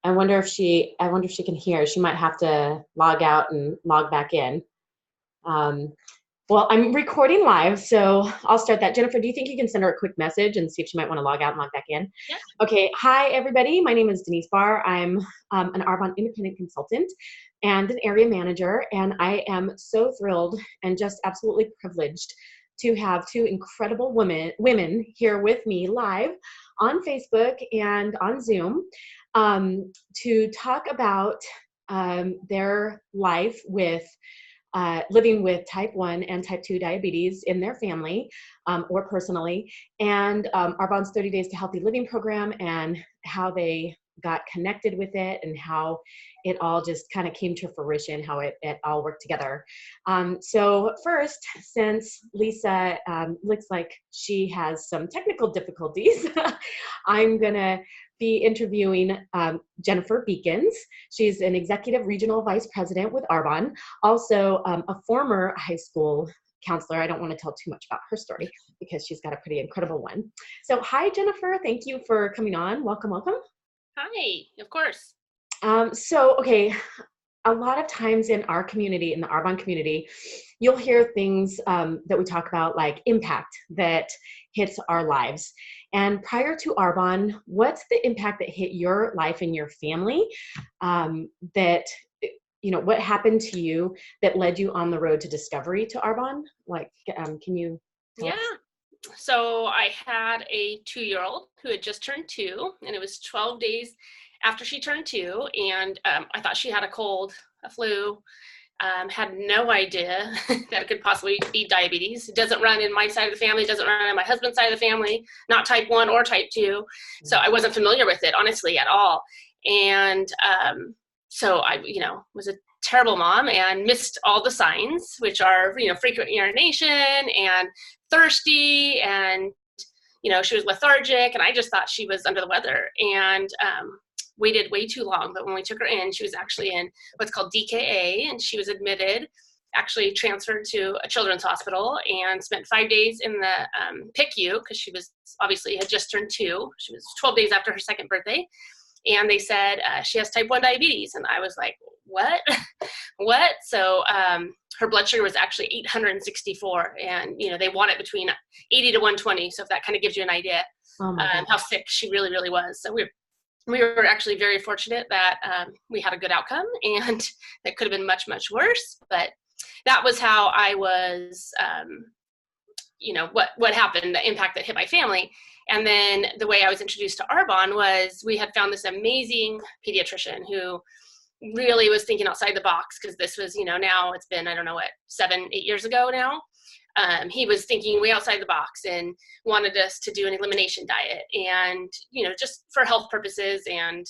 I wonder if she can hear. She might have to log out and log back in. Well, I'm recording live, so I'll start that. Jennifer, do you think you can send her a quick message and see if she might want to log out and log back in? Yeah. Okay. Hi, everybody. My name is Denise Barr. I'm an Arbonne independent consultant and an area manager, and I am so thrilled and just absolutely privileged to have two incredible women here with me live on Facebook and on Zoom to talk about their life with living with type 1 and type 2 diabetes in their family or personally, and Arbonne's 30 Days to Healthy Living program and how they got connected with it and how it all just kind of came to fruition, how it all worked together. So first, since Lisa looks like she has some technical difficulties, I'm gonna be interviewing Jennifer Bekins. She's an executive regional vice president with Arbonne, also a former high school counselor. I don't want to tell too much about her story because she's got a pretty incredible one. So hi, Jennifer. Thank you for coming on. Welcome, welcome. Hi, of course. Okay, a lot of times in our community, in the Arbonne community, you'll hear things that we talk about like impact that hits our lives. And prior to Arbonne, what's the impact that hit your life and your family that, you know, what happened to you that led you on the road to discovery to Arbonne? Like, can you tell us? So I had a 2-year-old who had just turned 2, and it was 12 days after she turned 2, and I thought she had a cold, a flu. Had no idea that it could possibly be diabetes. It doesn't run in my side of the family, it doesn't run in my husband's side of the family, not type 1 or type 2. So I wasn't familiar with it, honestly, at all. And so I, was a terrible mom and missed all the signs, which are, frequent urination and thirsty, and, she was lethargic, and I just thought she was under the weather. And waited way too long, but when we took her in, she was actually in what's called DKA, and she was admitted, actually transferred to a children's hospital, and spent 5 days in the PICU because she was obviously had just turned 2. She was 12 days after her 2nd birthday, and they said she has type 1 diabetes, and I was like, what? What? So her blood sugar was actually 864, and they want it between 80 to 120. So if that kind of gives you an idea how sick she really, really was. So we were actually very fortunate that we had a good outcome, and that could have been much, much worse. But that was how I was, what happened, the impact that hit my family. And then the way I was introduced to Arbonne was we had found this amazing pediatrician who really was thinking outside the box, because this was, now it's been, 7-8 years ago now. He was thinking way outside the box and wanted us to do an elimination diet, and, just for health purposes, and,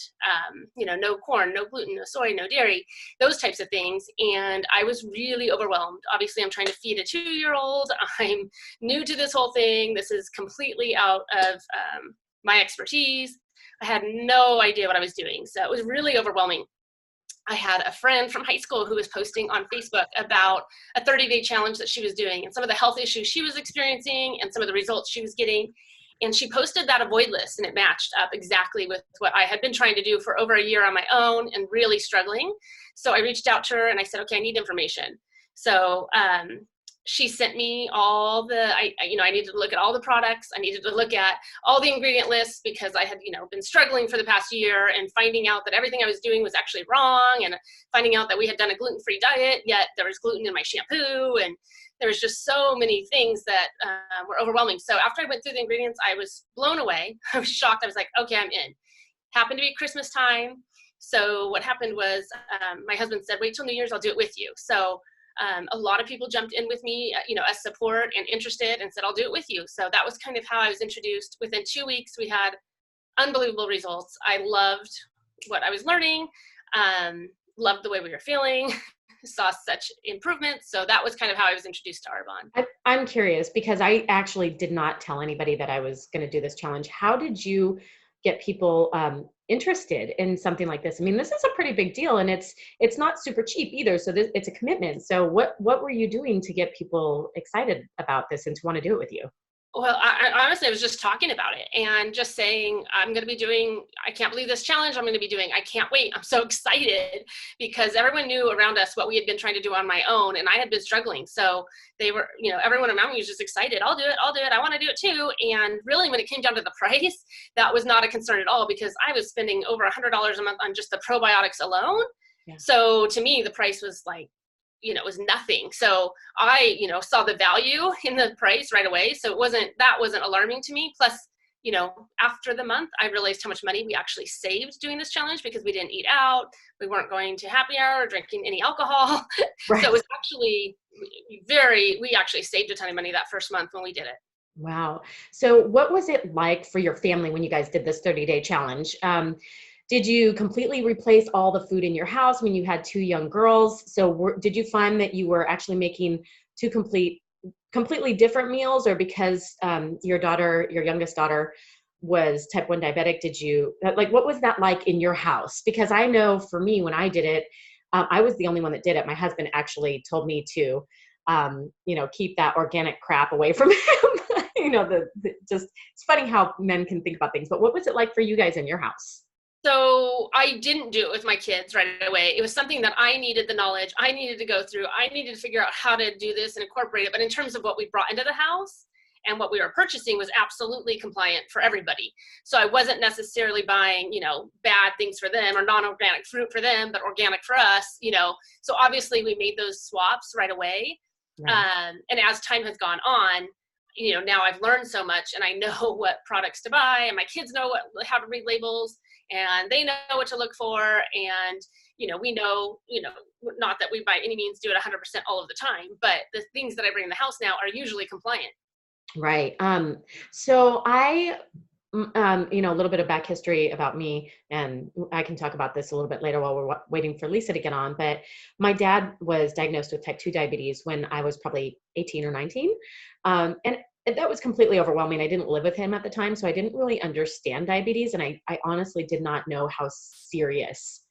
no corn, no gluten, no soy, no dairy, those types of things. And I was really overwhelmed. Obviously, I'm trying to feed a 2-year-old. I'm new to this whole thing. This is completely out of my expertise. I had no idea what I was doing. So it was really overwhelming. I had a friend from high school who was posting on Facebook about a 30-day challenge that she was doing and some of the health issues she was experiencing and some of the results she was getting. And she posted that avoid list, and it matched up exactly with what I had been trying to do for over a year on my own and really struggling. So I reached out to her and I said, okay, I need information. So she sent me all the, I needed to look at all the products. I needed to look at all the ingredient lists, because I had, been struggling for the past year and finding out that everything I was doing was actually wrong, and finding out that we had done a gluten-free diet, yet there was gluten in my shampoo, and there was just so many things that were overwhelming. So after I went through the ingredients, I was blown away. I was shocked. I was like, okay, I'm in. Happened to be Christmas time. So what happened was my husband said, wait till New Year's, I'll do it with you. So a lot of people jumped in with me, as support and interested, and said, I'll do it with you. So that was kind of how I was introduced. Within 2 weeks, we had unbelievable results. I loved what I was learning, loved the way we were feeling, saw such improvements. So that was kind of how I was introduced to Arbonne. I'm curious, because I actually did not tell anybody that I was going to do this challenge. How did you get people interested in something like this? I mean, this is a pretty big deal, and it's not super cheap either. So it's a commitment. So what were you doing to get people excited about this and to want to do it with you? Well, I honestly, I was just talking about it and just saying, I'm going to be doing, I can't believe this challenge I'm going to be doing. I can't wait. I'm so excited because everyone knew around us what we had been trying to do on my own, and I had been struggling. So they were, everyone around me was just excited. I'll do it. I'll do it. I want to do it too. And really, when it came down to the price, that was not a concern at all because I was spending over $100 a month on just the probiotics alone. Yeah. So to me, the price was like, it was nothing. So I, saw the value in the price right away. So that wasn't alarming to me. Plus, after the month, I realized how much money we actually saved doing this challenge because we didn't eat out. We weren't going to happy hour or drinking any alcohol. Right. So it was actually we actually saved a ton of money that first month when we did it. Wow. So what was it like for your family when you guys did this 30-day challenge? Did you completely replace all the food in your house when you had two young girls? So did you find that you were actually making two completely different meals, or because your youngest daughter was type 1 diabetic, what was that like in your house? Because I know for me, when I did it, I was the only one that did it. My husband actually told me to, keep that organic crap away from him. It's funny how men can think about things, but what was it like for you guys in your house? So I didn't do it with my kids right away. It was something that I needed the knowledge. I needed to go through. I needed to figure out how to do this and incorporate it. But in terms of what we brought into the house and what we were purchasing was absolutely compliant for everybody. So I wasn't necessarily buying, bad things for them or non-organic fruit for them, but organic for us, So obviously we made those swaps right away. Right. And as time has gone on, now I've learned so much and I know what products to buy, and my kids know how to read labels, and they know what to look for. And, we know, not that we by any means do it 100% all of the time, but the things that I bring in the house now are usually compliant. Right. So I, a little bit of back history about me, and I can talk about this a little bit later while we're waiting for Lisa to get on, but my dad was diagnosed with type 2 diabetes when I was probably 18 or 19. And that was completely overwhelming. I didn't live with him at the time, so I didn't really understand diabetes. And I honestly did not know how serious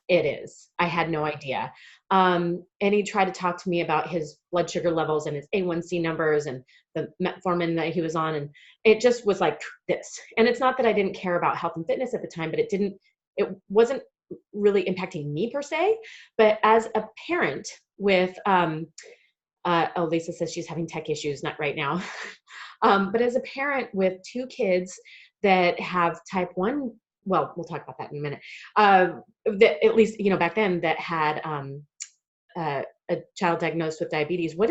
it is. I had no idea. And he tried to talk to me about his blood sugar levels and his A1C numbers and the metformin that he was on. And it just was like this. And it's not that I didn't care about health and fitness at the time, but it wasn't really impacting me per se. But as a parent with, Lisa says she's having tech issues, not right now. But as a parent with two kids that have type 1, well, we'll talk about that in a minute, that at least, back then that had a child diagnosed with diabetes, what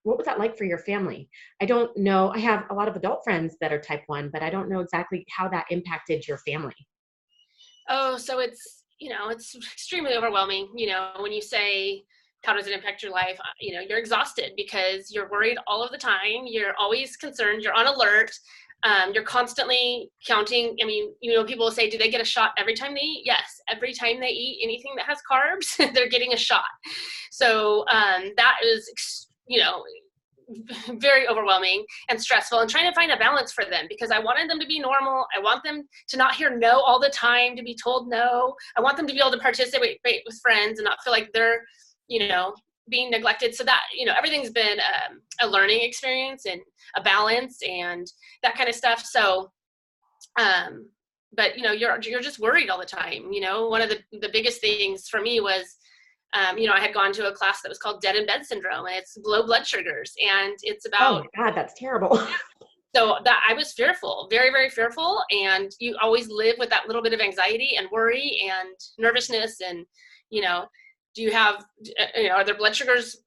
was that like for your family? I don't know. I have a lot of adult friends that are type 1, but I don't know exactly how that impacted your family. Oh, so it's extremely overwhelming. When you say, how does it impact your life? You're exhausted because you're worried all of the time. You're always concerned. You're on alert. You're constantly counting. I mean, people will say, do they get a shot every time they eat? Yes. Every time they eat anything that has carbs, they're getting a shot. So that is, very overwhelming and stressful, and trying to find a balance for them, because I wanted them to be normal. I want them to not hear no all the time, to be told no. I want them to be able to participate with friends and not feel like they're, being neglected. So that, everything's been a learning experience and a balance and that kind of stuff. So, but you're just worried all the time. One of the biggest things for me was, I had gone to a class that was called Dead in Bed Syndrome, and it's low blood sugars, and it's about, oh my God, that's terrible. So that I was fearful, very, very fearful. And you always live with that little bit of anxiety and worry and nervousness. And, do you have, are their blood sugars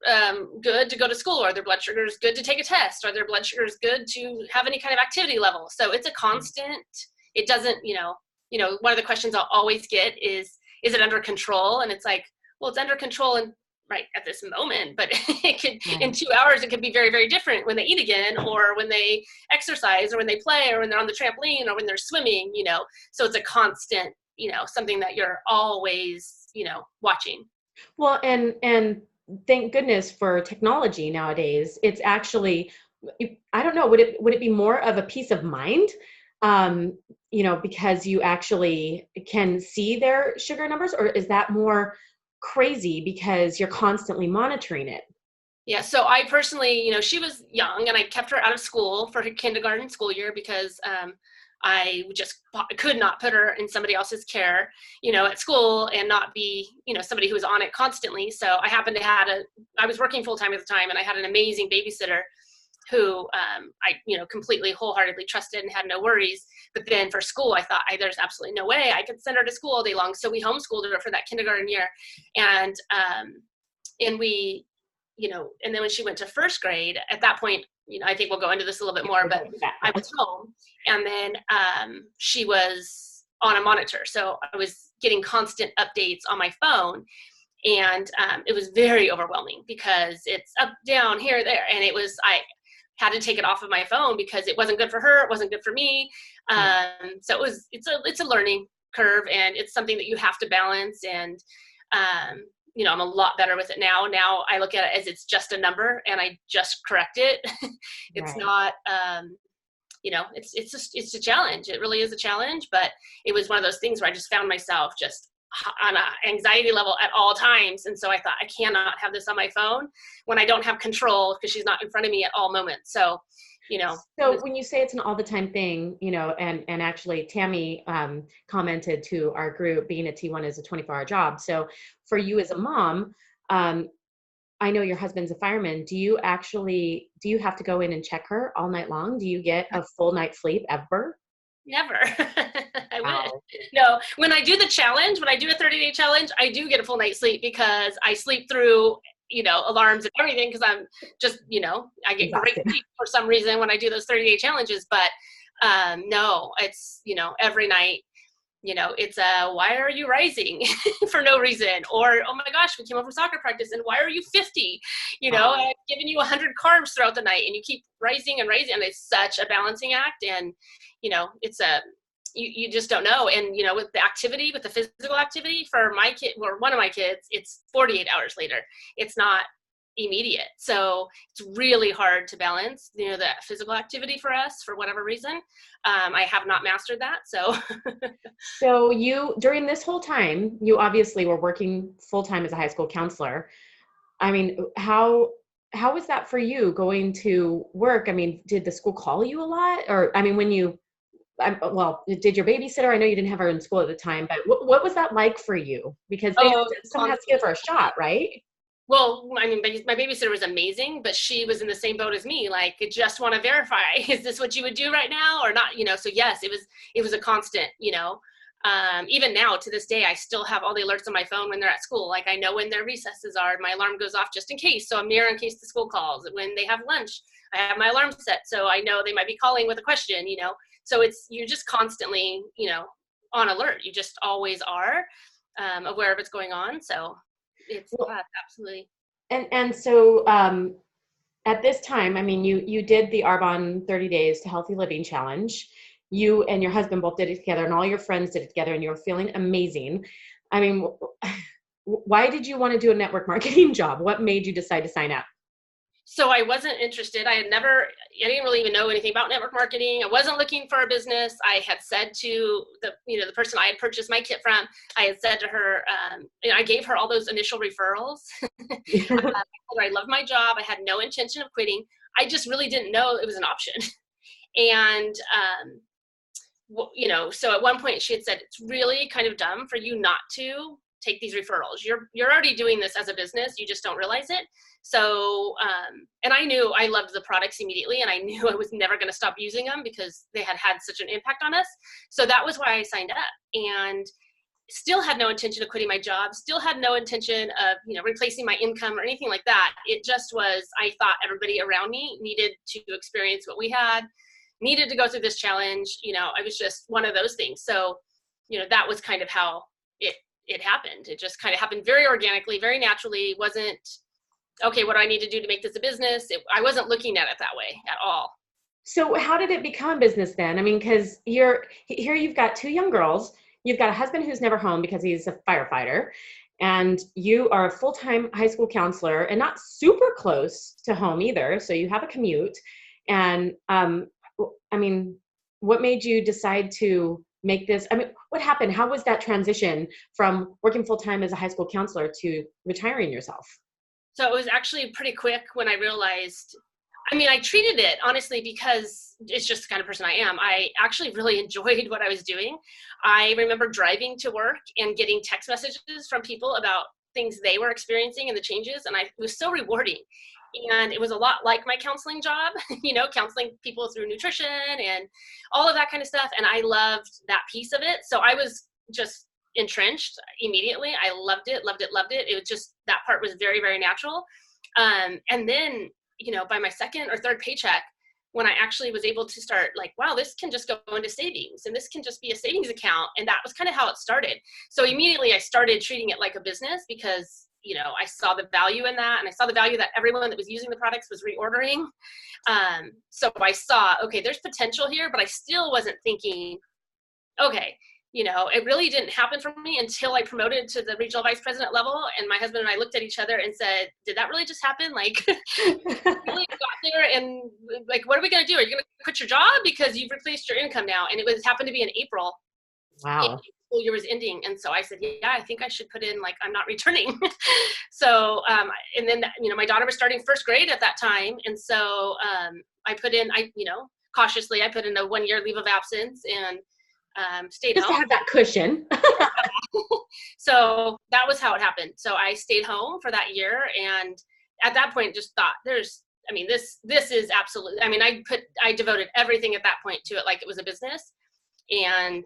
good to go to school? Are their blood sugars good to take a test? Are their blood sugars good to have any kind of activity level? So it's a constant. It doesn't, one of the questions I'll always get is it under control? And it's like, well, it's under control and right at this moment, but it could, in 2 hours, it could be very, very different when they eat again, or when they exercise, or when they play, or when they're on the trampoline, or when they're swimming, so it's a constant, something that you're always, watching. Well, and thank goodness for technology nowadays. It's actually, I don't know, would it be more of a peace of mind? Because you actually can see their sugar numbers, or is that more crazy because you're constantly monitoring it? Yeah, so I personally, she was young and I kept her out of school for her kindergarten school year because I just could not put her in somebody else's care, at school and not be, somebody who was on it constantly. So I happened to I was working full time at the time and I had an amazing babysitter who I, completely wholeheartedly trusted and had no worries. But then for school, I thought there's absolutely no way I could send her to school all day long. So we homeschooled her for that kindergarten year. And we, and then when she went to first grade, at that point, I think we'll go into this a little bit more, but I was home and then she was on a monitor. So I was getting constant updates on my phone. And it was very overwhelming because it's up, down, here, there. And I had to take it off of my phone because it wasn't good for her. It wasn't good for me. So it's a learning curve and it's something that you have to balance. And, I'm a lot better with it now. Now I look at it as it's just a number and I just correct it. It's Right. not, it's a challenge. It really is a challenge, but it was one of those things where I just found myself just on an anxiety level at all times. And so I thought, I cannot have this on my phone when I don't have control because she's not in front of me at all moments. So, So when you say it's an all the time thing, and actually Tammy commented to our group, being a T1 is a 24-hour job. So for you as a mom, I know your husband's a fireman. Do you have to go in and check her all night long? Do you get a full night's sleep ever? never. I wish. Wow. No, when I do the challenge, when I do a 30-day challenge, I do get a full night's sleep because I sleep through, alarms and everything because I'm just, I get great Exhausted. sleep for some reason when I do those 30-day challenges. But no, it's, every night, it's why are you rising for no reason? Or, oh my gosh, we came home from soccer practice and why are you 50? Wow. I've given you 100 carbs throughout the night and you keep rising and rising. And it's such a balancing act. And, it's you just don't know. And, with the physical activity for my kid or one of my kids, it's 48 hours later. It's not immediate. So it's really hard to balance, the physical activity for us for whatever reason. I have not mastered that. So So during this whole time, you obviously were working full time as a high school counselor. I mean, how was that for you going to work? I mean, did the school call you a lot? Or, I mean, did your babysitter? I know you didn't have her in school at the time, but what was that like for you? Because someone has to give her a shot, right? well, I mean, my babysitter was amazing, but she was in the same boat as me. Like, I just want to verify, is this what you would do right now or not? So yes, it was a constant, even now to this day, I still have all the alerts on my phone when they're at school. Like I know when their recesses are, my alarm goes off just in case. So I'm near in case the school calls. When they have lunch, I have my alarm set. So I know they might be calling with a question, so you're just constantly, on alert. You just always are aware of what's going on. So it's absolutely. And so at this time, I mean, you did the Arbonne 30 Days to Healthy Living Challenge. You and your husband both did it together, and all your friends did it together, and you were feeling amazing. I mean, why did you want to do a network marketing job? What made you decide to sign up? So I wasn't interested. I didn't really even know anything about network marketing. I wasn't looking for a business. I had said to the person I had purchased my kit from, I had said to her, I gave her all those initial referrals. I loved my job. I had no intention of quitting. I just really didn't know it was an option. And, so at one point she had said, it's really kind of dumb for you not to take these referrals. You're already doing this as a business. You just don't realize it. So, and I knew I loved the products immediately and I knew I was never going to stop using them because they had such an impact on us. So that was why I signed up and still had no intention of quitting my job, still had no intention of, replacing my income or anything like that. It just was, I thought everybody around me needed to experience what we had, needed to go through this challenge. I was just one of those things. So, that was kind of how it happened. It just kind of happened very organically, very naturally. Wasn't, okay, what do I need to do to make this a business? I wasn't looking at it that way at all. So how did it become business then? I mean, because here you've got two young girls, you've got a husband who's never home because he's a firefighter, and you are a full-time high school counselor and not super close to home either. So you have a commute. And I mean, what made you decide to make this? I mean, what happened? How was that transition from working full-time as a high school counselor to retiring yourself? So it was actually pretty quick when I realized, I mean, I treated it honestly because it's just the kind of person I am. I actually really enjoyed what I was doing. I remember driving to work and getting text messages from people about things they were experiencing and the changes, and it was so rewarding. And it was a lot like my counseling job, counseling people through nutrition and all of that kind of stuff. And I loved that piece of it. So I was just entrenched immediately. I loved it, loved it, loved it. It was just, that part was very, very natural. And then, by my second or third paycheck, when I actually was able to start like, wow, this can just go into savings and this can just be a savings account. And that was kind of how it started. So immediately I started treating it like a business because, I saw the value in that. And I saw the value that everyone that was using the products was reordering. So I saw, okay, there's potential here, but I still wasn't thinking, okay, it really didn't happen for me until I promoted to the regional vice president level. And my husband and I looked at each other and said, did that really just happen? Like, really got there and like, what are we going to do? Are you going to quit your job because you've replaced your income now? And it happened to be in April. Wow. And the school year was ending. And so I said, yeah, I think I should put in, like, I'm not returning. So, and then, my daughter was starting first grade at that time. And so I put in, cautiously, I put in a 1 year leave of absence and stayed just home. to have that cushion. So that was how it happened. So I stayed home for that year, and at that point just thought this is absolutely, I devoted everything at that point to it like it was a business. And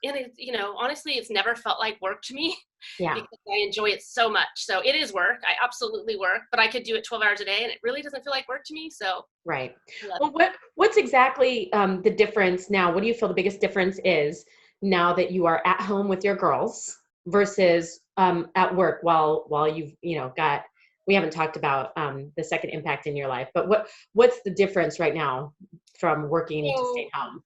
it, honestly, it's never felt like work to me. Yeah. Because I enjoy it so much. So it is work. I absolutely work, but I could do it 12 hours a day and it really doesn't feel like work to me. So right. Well, what's exactly the difference now? What do you feel the biggest difference is now that you are at home with your girls versus at work while you've, we haven't talked about the second impact in your life, but what's the difference right now from working to stay home?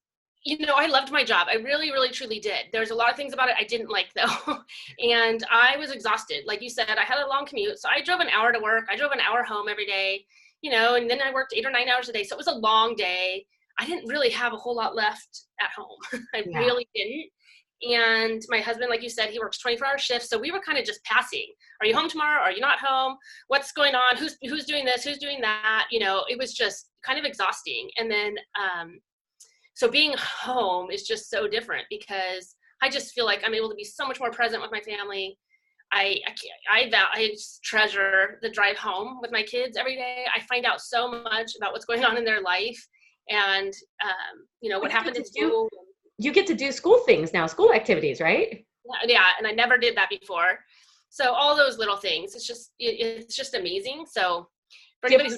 I loved my job. I really, really, truly did. There's a lot of things about it I didn't like though. And I was exhausted. Like you said, I had a long commute. So I drove an hour to work. I drove an hour home every day, and then I worked 8 or 9 hours a day. So it was a long day. I didn't really have a whole lot left at home. I really didn't. And my husband, like you said, he works 24-hour shifts. So we were kind of just passing. Are you home tomorrow? Are you not home? What's going on? Who's doing this? Who's doing that? It was just kind of exhausting. And then, so being home is just so different because I just feel like I'm able to be so much more present with my family. I just treasure the drive home with my kids every day. I find out so much about what's going on in their life and, what happened in school. You get to do school things now, school activities, right? Yeah. And I never did that before. So all those little things, it's just amazing. So for anybody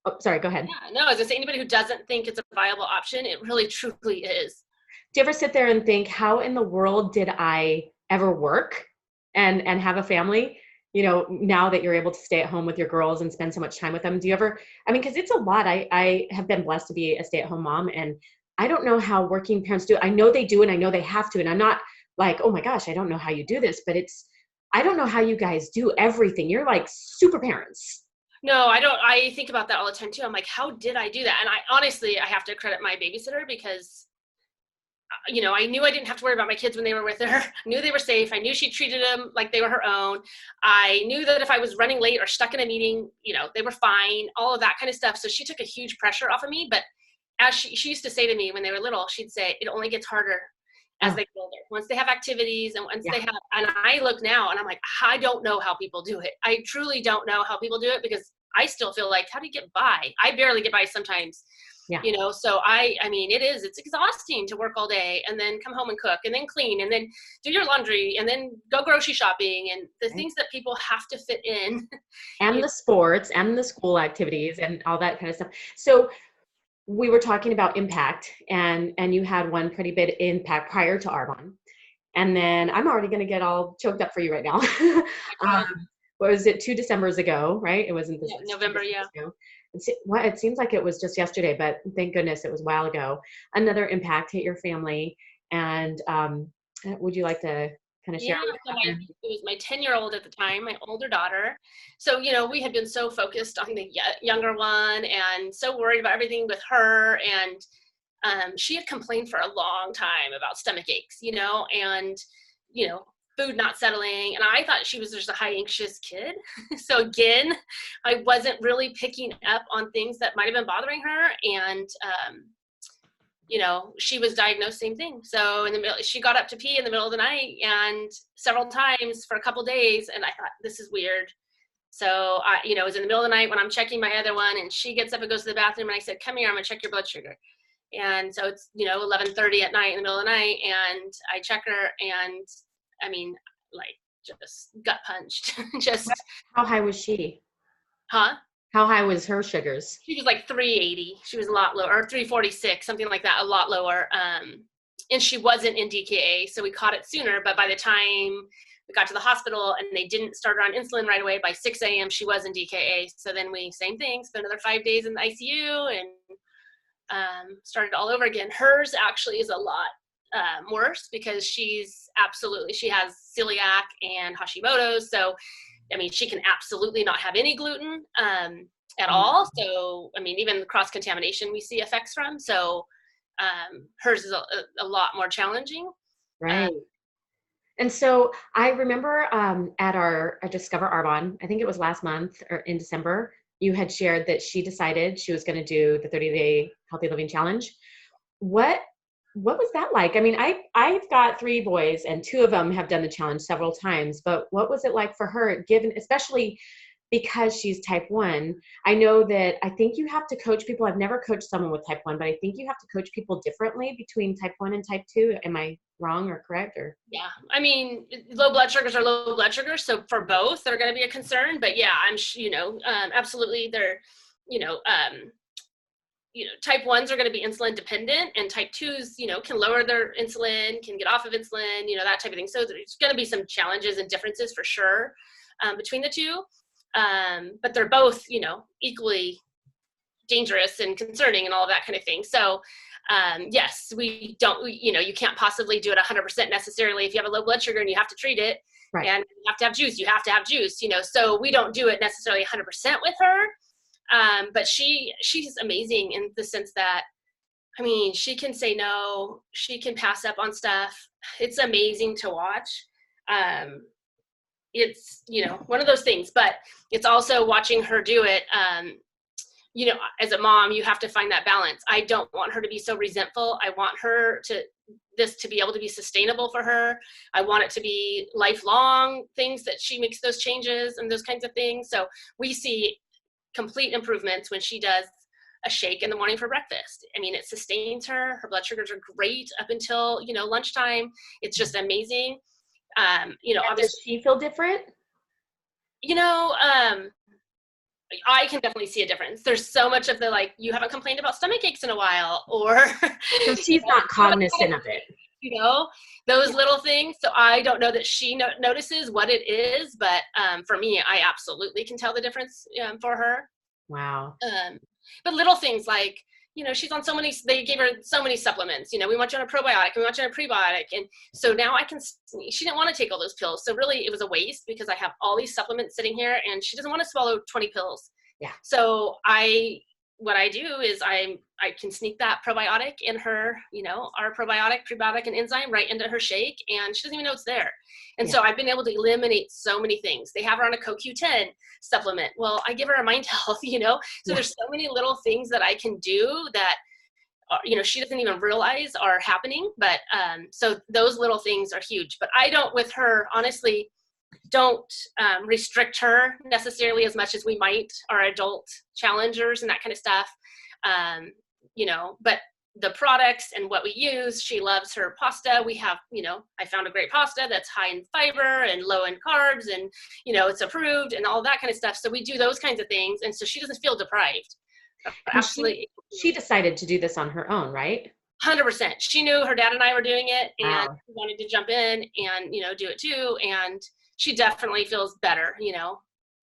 oh, sorry, go ahead. Yeah, no, as I say, anybody who doesn't think it's a viable option, it really truly is. Do you ever sit there and think, how in the world did I ever work and have a family? Now that you're able to stay at home with your girls and spend so much time with them, do you ever, because it's a lot. I have been blessed to be a stay-at-home mom, and I don't know how working parents do it. I know they do, and I know they have to, and I'm not like, oh my gosh, I don't know how you do this, but I don't know how you guys do everything. You're like super parents. No, I don't. I think about that all the time too. I'm like, how did I do that? And I have to credit my babysitter because, I knew I didn't have to worry about my kids when they were with her. I knew they were safe. I knew she treated them like they were her own. I knew that if I was running late or stuck in a meeting, they were fine, all of that kind of stuff. So she took a huge pressure off of me. But as she used to say to me when they were little, she'd say, it only gets harder as they get older. Once they have activities and once they have, and I look now and I'm like, I don't know how people do it. I truly don't know how people do it because I still feel like, how do you get by? I barely get by sometimes, so it's exhausting to work all day and then come home and cook and then clean and then do your laundry and then go grocery shopping and the things that people have to fit in. And the sports and the school activities and all that kind of stuff. So we were talking about impact and you had one pretty big impact prior to Arbonne. And then I'm already going to get all choked up for you right now. What was it? 2 Decembers ago, right? It wasn't this November. Yeah. It seems like it was just yesterday, but thank goodness it was a while ago. Another impact hit your family. And would you like to kind of share? Yeah, it was my 10-year-old at the time, my older daughter. So, we had been so focused on the younger one and so worried about everything with her. And she had complained for a long time about stomach aches, and, food not settling. And I thought she was just a high anxious kid. So again, I wasn't really picking up on things that might've been bothering her. And, she was diagnosed same thing. So in the middle, she got up to pee in the middle of the night and several times for a couple days. And I thought, this is weird. So it was in the middle of the night when I'm checking my other one, and she gets up and goes to the bathroom, and I said, come here, I'm gonna check your blood sugar. And so it's, 11:30 at night in the middle of the night, and I check her, and I mean, like, just gut punched. Just. How high was she? Huh? How high was her sugars? She was like 380. She was a lot lower, or 346, something like that, a lot lower. And she wasn't in DKA, so we caught it sooner. But by the time we got to the hospital and they didn't start her on insulin right away, by 6 a.m. she was in DKA. So then same thing, spent another 5 days in the ICU and started all over again. Hers actually is a lot worse because she has celiac and Hashimoto's. So, I mean, she can absolutely not have any gluten at all. So, I mean, even the cross-contamination we see effects from. So hers is a lot more challenging. Right. And so I remember at our Discover Arbonne, I think it was last month or in December, you had shared that she decided she was going to do the 30-day healthy living challenge. What was that like? I mean, I've got 3 boys and 2 of them have done the challenge several times, but what was it like for her, given, especially because she's type 1? I know that I think you have to coach people. I've never coached someone with type 1, but I think you have to coach people differently between type 1 and type 2. Am I wrong or correct? Or yeah, I mean, low blood sugars are low blood sugars, so for both they're going to be a concern. But yeah, I'm absolutely they're type 1s are going to be insulin dependent, and type 2s can lower their insulin, can get off of insulin, that type of thing. So there's going to be some challenges and differences for sure between the two. But they're both, equally dangerous and concerning and all of that kind of thing. So, yes, you can't possibly do it 100% necessarily if you have a low blood sugar and you have to treat it. Right. And you have to have juice, so we don't do it necessarily 100% with her. But she's amazing in the sense that, I mean, she can say no, she can pass up on stuff. It's amazing to watch. It's, one of those things, but it's also watching her do it. As a mom, you have to find that balance. I don't want her to be so resentful. I want this to be able to be sustainable for her. I want it to be lifelong things that she makes those changes and those kinds of things. So we see complete improvements when she does a shake in the morning for breakfast. I mean, it sustains her. Her blood sugars are great up until, lunchtime. It's just amazing. Obviously, does she feel different? I can definitely see a difference. There's so much of the, you haven't complained about stomach aches in a while, or so she's not cognizant of it. Those little things. So I don't know that she notices what it is, but for me, I absolutely can tell the difference for her. Wow. But little things like, she's on they gave her so many supplements, we want you on a probiotic, we want you on a prebiotic. And so now she didn't want to take all those pills. So really it was a waste because I have all these supplements sitting here and she doesn't want to swallow 20 pills. Yeah. So what I do is I can sneak that probiotic in her, our probiotic, prebiotic, and enzyme right into her shake, and she doesn't even know it's there. And so I've been able to eliminate so many things. They have her on a CoQ10 supplement. Well, I give her a Mind Health, so there's so many little things that I can do that, she doesn't even realize are happening. But so those little things are huge. But I don't, with her, honestly, don't restrict her necessarily as much as we might our adult challengers and that kind of stuff. But the products and what we use, she loves her pasta. We have, I found a great pasta that's high in fiber and low in carbs, and, it's approved and all that kind of stuff. So we do those kinds of things. And so she doesn't feel deprived. Absolutely. She decided to do this on her own, right? 100%. She knew her dad and I were doing it, and wanted to jump in and, do it too. And she definitely feels better,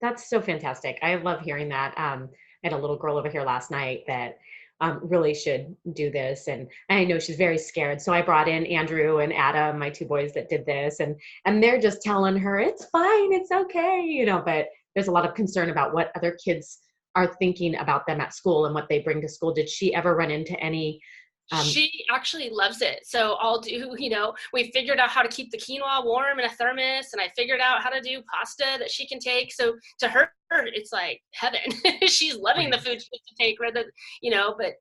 That's so fantastic. I love hearing that. I had a little girl over here last night that really should do this. And I know she's very scared. So I brought in Andrew and Adam, my 2 boys that did this, and they're just telling her, it's fine, it's okay, but there's a lot of concern about what other kids are thinking about them at school and what they bring to school. Did she ever run into any She actually loves it. So I'll do, we figured out how to keep the quinoa warm in a thermos, and I figured out how to do pasta that she can take. So to her, it's like heaven. She's loving the food she gets to take but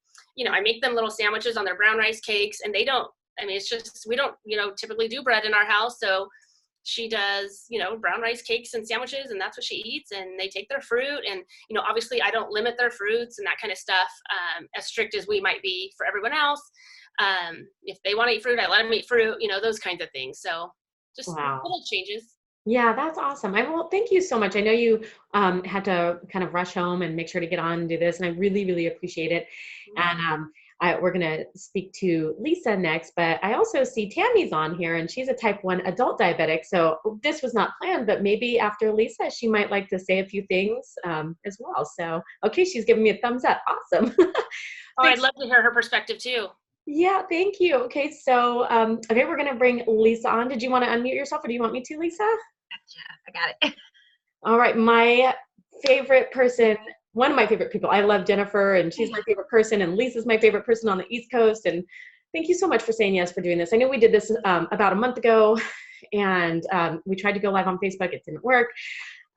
I make them little sandwiches on their brown rice cakes, and it's just, we don't, typically do bread in our house. So she does, brown rice cakes and sandwiches, and that's what she eats. And they take their fruit, and, obviously I don't limit their fruits and that kind of stuff, as strict as we might be for everyone else. If they want to eat fruit, I let them eat fruit, those kinds of things. So just little changes. Yeah, that's awesome. Well, thank you so much. I know you had to kind of rush home and make sure to get on and do this, and I really, really appreciate it. And we're going to speak to Lisa next, but I also see Tammy's on here, and she's a type 1 adult diabetic. So this was not planned, but maybe after Lisa, she might like to say a few things as well. So, okay, she's giving me a thumbs up. Awesome. I'd love to hear her perspective too. Yeah, thank you. Okay, so okay, we're going to bring Lisa on. Did you want to unmute yourself, or do you want me to, Lisa? Gotcha. I got it. All right, my favorite person, one of my favorite people. I love Jennifer, and she's my favorite person, and Lisa's my favorite person on the East Coast. And thank you so much for saying yes for doing this. I know we did this about a month ago, and we tried to go live on Facebook. It didn't work.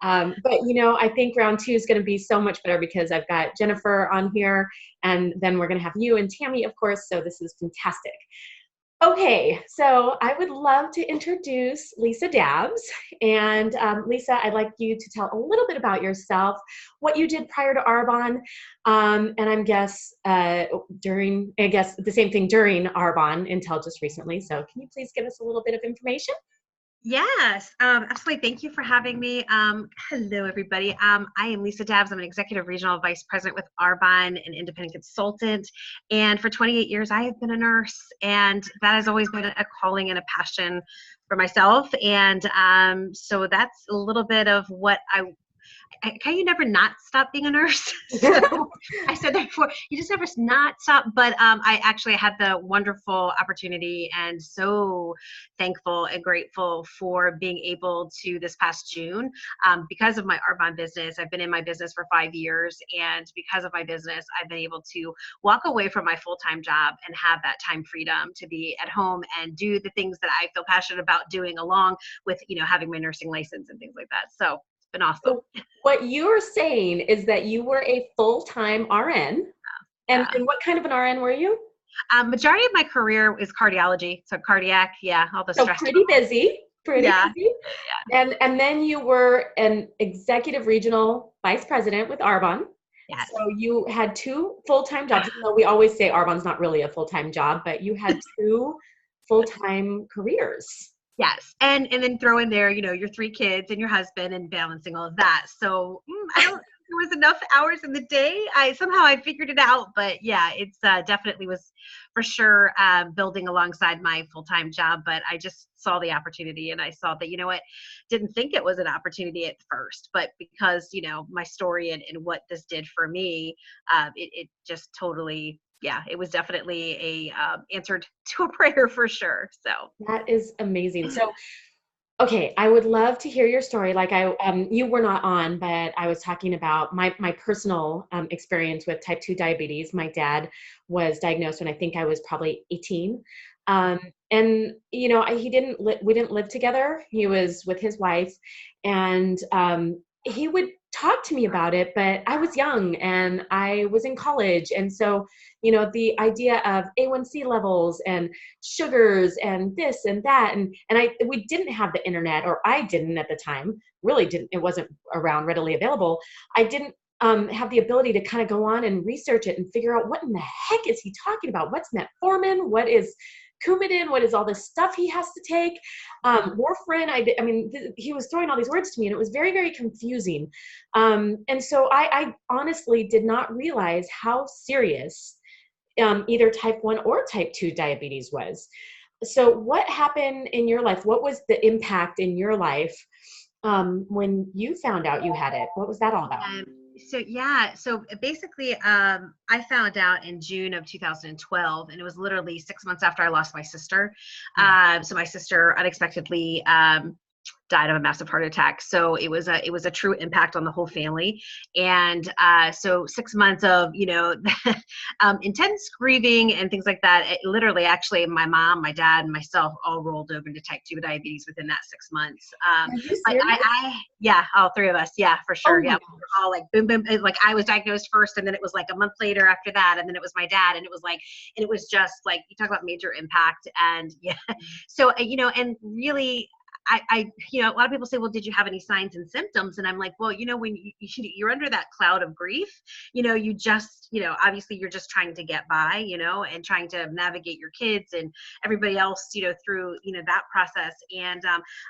But I think round 2 is going to be so much better because I've got Jennifer on here, and then we're going to have you and Tammy, of course. So this is fantastic. Okay, so I would love to introduce Lisa Dabbs. And Lisa, I'd like you to tell a little bit about yourself, what you did prior to Arbonne, and the same thing during Arbonne until just recently. So can you please give us a little bit of information? Yes, absolutely. Thank you for having me. Hello, everybody. I am Lisa Dabbs. I'm an Executive Regional Vice President with Arbonne, an independent consultant. And for 28 years, I have been a nurse. And that has always been a calling and a passion for myself. And so that's a little bit of what can you never not stop being a nurse? So I said that before, you just never not stop. But I actually had the wonderful opportunity and so thankful and grateful for being able to this past June, because of my Arbonne business. I've been in my business for 5 years, and because of my business, I've been able to walk away from my full-time job and have that time freedom to be at home and do the things that I feel passionate about doing, along with, having my nursing license and things like that. So been awesome. So what you're saying is that you were a full-time RN, and what kind of an RN were you? Majority of my career is cardiology, so cardiac, all the stress. Pretty busy, busy. Yeah. And then you were an Executive Regional Vice President with Arbonne. Yes. So you had 2 full-time jobs. Even though we always say Arbonne's not really a full-time job, but you had 2 full-time careers. Yes. And then throw in there, your 3 kids and your husband and balancing all of that. So I don't think there was enough hours in the day. Somehow I figured it out, but yeah, it's definitely was for sure building alongside my full-time job. But I just saw the opportunity, and I saw that, didn't think it was an opportunity at first, but because, my story and what this did for me, it just totally, it was definitely answered to a prayer for sure. So that is amazing. So, okay, I would love to hear your story. Like you were not on, but I was talking about my personal experience with type 2 diabetes. My dad was diagnosed when I think I was probably 18. And we didn't live together. He was with his wife, and he would talk to me about it, but I was young and I was in college. And so, the idea of A1C levels and sugars and this and that, and we didn't have the internet, or I didn't at the time, really didn't, it wasn't around readily available. I didn't have the ability to kind of go on and research it and figure out what in the heck is he talking about? What's metformin? What is Coumadin? What is all this stuff he has to take? Warfarin. He was throwing all these words to me, and it was very, very confusing. And so I honestly did not realize how serious either type 1 or type 2 diabetes was. So what happened in your life? What was the impact in your life when you found out you had it? What was that all about? So basically, I found out in June of 2012, and it was literally 6 months after I lost my sister. So my sister unexpectedly died of a massive heart attack. So it was a true impact on the whole family. And so 6 months of, intense grieving and things like that. It literally, actually, my mom, my dad, and myself all rolled over into type 2 diabetes within that 6 months. Are you serious? Yeah, all three of us. Yeah, for sure. Oh my Yeah, we were all like boom, boom. Like I was diagnosed first, and then it was like a month later after that, and then it was my dad, and it was just like, you talk about major impact. And yeah, so and really, I a lot of people say, well, did you have any signs and symptoms? And I'm like, well, when you're under that cloud of grief, you just, obviously you're just trying to get by, and trying to navigate your kids and everybody else, through, that process. And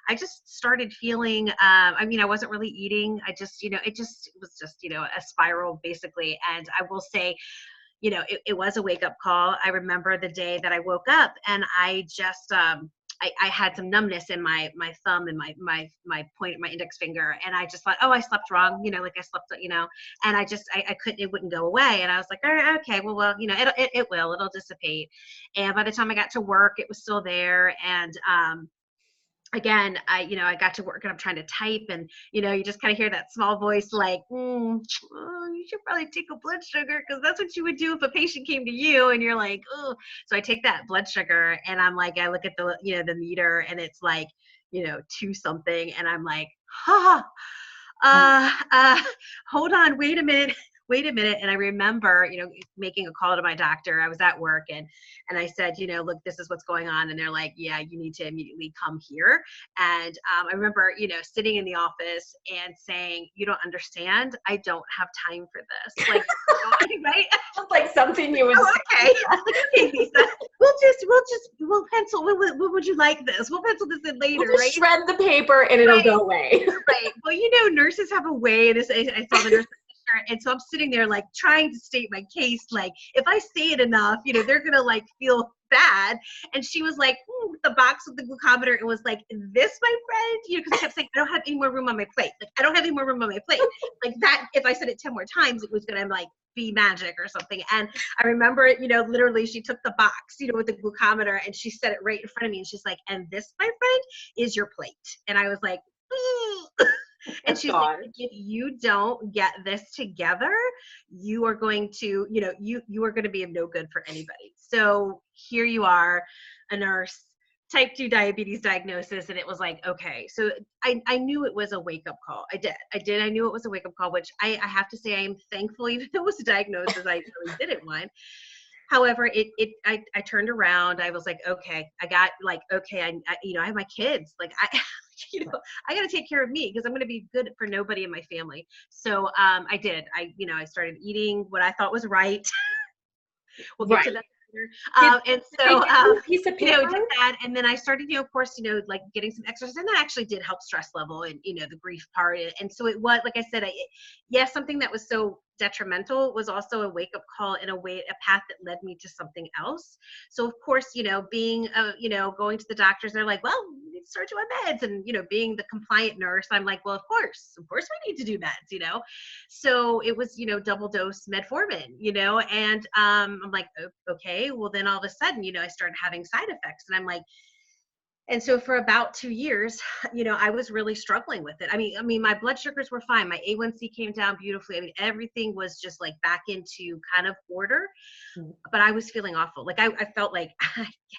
I just started feeling, I wasn't really eating. I just, it was just, a spiral basically. And I will say, it was a wake up call. I remember the day that I woke up and I just, I had some numbness in my thumb and my index finger. And I just thought, oh, I slept wrong. Like I slept, and I couldn't, it wouldn't go away. And I was like, all right, okay, well, it'll dissipate. And by the time I got to work, it was still there. And, again, I got to work and I'm trying to type, and, you just kind of hear that small voice like, you should probably take a blood sugar, because that's what you would do if a patient came to you. And you're like, oh, so I take that blood sugar and I'm like, I look at the, the meter and it's like, 2 something. And I'm like, hold on, wait a minute. And I remember, making a call to my doctor. I was at work and I said, look, this is what's going on. And they're like, yeah, you need to immediately come here. And I remember, sitting in the office and saying, you don't understand. I don't have time for this. Like, right? Like something you would say. Okay, Lisa, we'll pencil. What would you like this? We'll pencil this in later, we'll just shred the paper and it'll go away. Right. Well, nurses have a way. I saw the nurse. And so I'm sitting there like trying to state my case. Like, if I say it enough, they're going to like feel bad. And she was like, with the box with the glucometer, it was like, this, my friend, because I kept saying, I don't have any more room on my plate. Like, I don't have any more room on my plate. Like that, if I said it 10 more times, it was going to like be magic or something. And I remember it, literally she took the box, with the glucometer and she set it right in front of me. And she's like, and this, my friend, is your plate. And I was like, and she's like, if you don't get this together, you are going to, you are going to be of no good for anybody. So here you are, a nurse, type 2 diabetes diagnosis. And it was like, okay. So I knew it was a wake-up call. I knew it was a wake-up call, which I have to say I am thankful, even though it was a diagnosis I really didn't want. However, I turned around. I was like, okay, I got like, okay, I have my kids. Like I got to take care of me, because I'm going to be good for nobody in my family. So I did. I started eating what I thought was right. We'll get to that later. And so did that, and then I started, of course, like getting some exercise, and that actually did help stress level and the grief part. And so it was, like I said, something that was so detrimental was also a wake-up call, in a way, a path that led me to something else. So of course, being going to the doctors, they're like, well, you need to start you on meds. And being the compliant nurse, I'm like, well, of course we need to do meds. So it was double dose metformin, and I'm like, okay, well, then all of a sudden, I started having side effects, and I'm like, and so for about 2 years, I was really struggling with it. I mean, my blood sugars were fine. My A1C came down beautifully. I mean, everything was just like back into kind of order, but I was feeling awful. Like I felt like,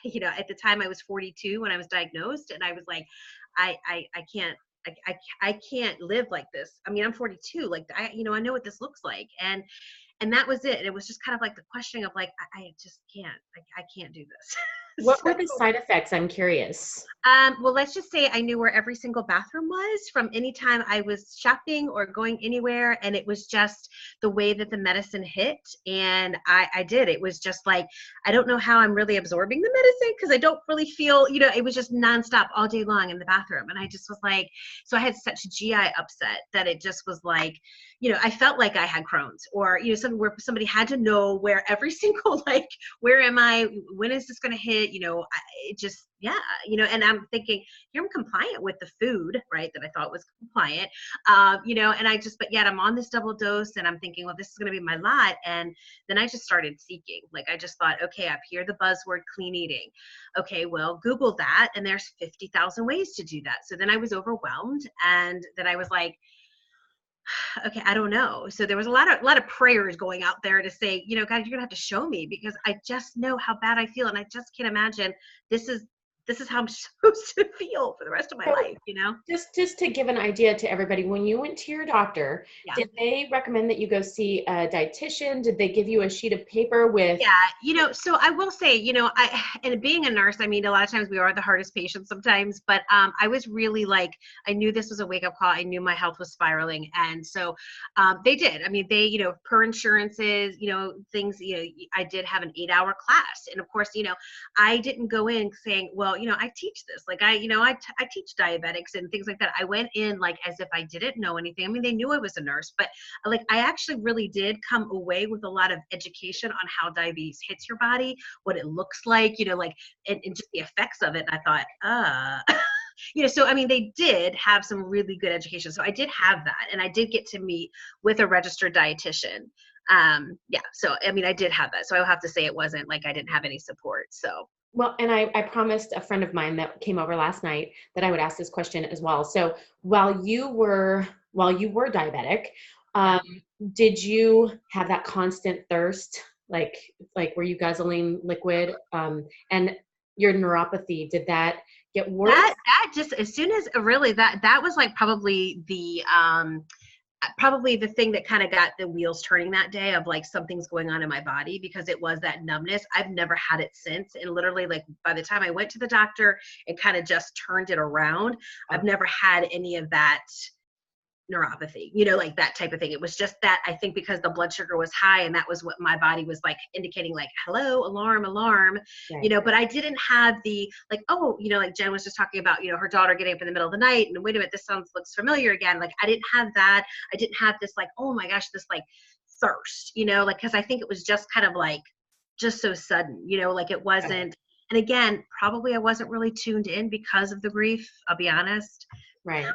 at the time I was 42 when I was diagnosed, and I was like, I can't live like this. I mean, I'm 42. Like I know what this looks like. And that was it. And it was just kind of like the questioning of like, I just can't, I can't do this. What were the side effects? I'm curious. Well, let's just say I knew where every single bathroom was from any time I was shopping or going anywhere. And it was just the way that the medicine hit. And I did. It was just like, I don't know how I'm really absorbing the medicine, because I don't really feel, it was just nonstop all day long in the bathroom. And I just was like, so I had such GI upset that it just was like, I felt like I had Crohn's, or, where somebody had to know where every single, like, where am I? When is this going to hit? it, it just, yeah, and I'm thinking, here I'm compliant with the food, right, that I thought was compliant, and but yet I'm on this double dose, and I'm thinking, well, this is going to be my lot. And then I just started seeking. Like, I just thought, okay, I hear the buzzword clean eating. Okay, well, Google that, and there's 50,000 ways to do that. So then I was overwhelmed, and then I was like, okay, I don't know. So there was a lot of prayers going out there to say, God, you're gonna have to show me, because I just know how bad I feel, and I just can't imagine this is how I'm supposed to feel for the rest of my life. Just to give an idea to everybody, when you went to your doctor, Yeah. did they recommend that you go see a dietitian? Did they give you a sheet of paper with? Yeah, so I will say, and being a nurse, I mean, a lot of times we are the hardest patients sometimes, but I was really like, I knew this was a wake up call. I knew my health was spiraling. And so they did. I mean, they, per insurances, things, I did have an 8-hour class. And of course, I didn't go in saying, well, I teach this, like I teach diabetics and things like that. I went in like as if I didn't know anything. I mean, they knew I was a nurse, but like I actually really did come away with a lot of education on how diabetes hits your body, what it looks like, like, and just the effects of it. And I thought, so I mean, they did have some really good education. So I did have that, and I did get to meet with a registered dietitian. So I mean, I did have that. So I will have to say it wasn't like I didn't have any support. So. Well, and I promised a friend of mine that came over last night that I would ask this question as well. So while you were diabetic, did you have that constant thirst? Like were you guzzling liquid? And your neuropathy, did that get worse? That just, as soon as really that was like probably the thing that kind of got the wheels turning that day of like something's going on in my body, because it was that numbness. I've never had it since. And literally, like, by the time I went to the doctor and kind of just turned it around, I've never had any of that neuropathy, like that type of thing. It was just that, I think, because the blood sugar was high, and that was what my body was like indicating, like, hello, alarm, right. But I didn't have the, like, like Jen was just talking about, her daughter getting up in the middle of the night, and wait a minute, this looks familiar again. Like, I didn't have that. I didn't have this, like, oh my gosh, this like thirst, like, cause I think it was just kind of like, just so sudden, like it wasn't. And again, probably I wasn't really tuned in because of the grief, I'll be honest. Right.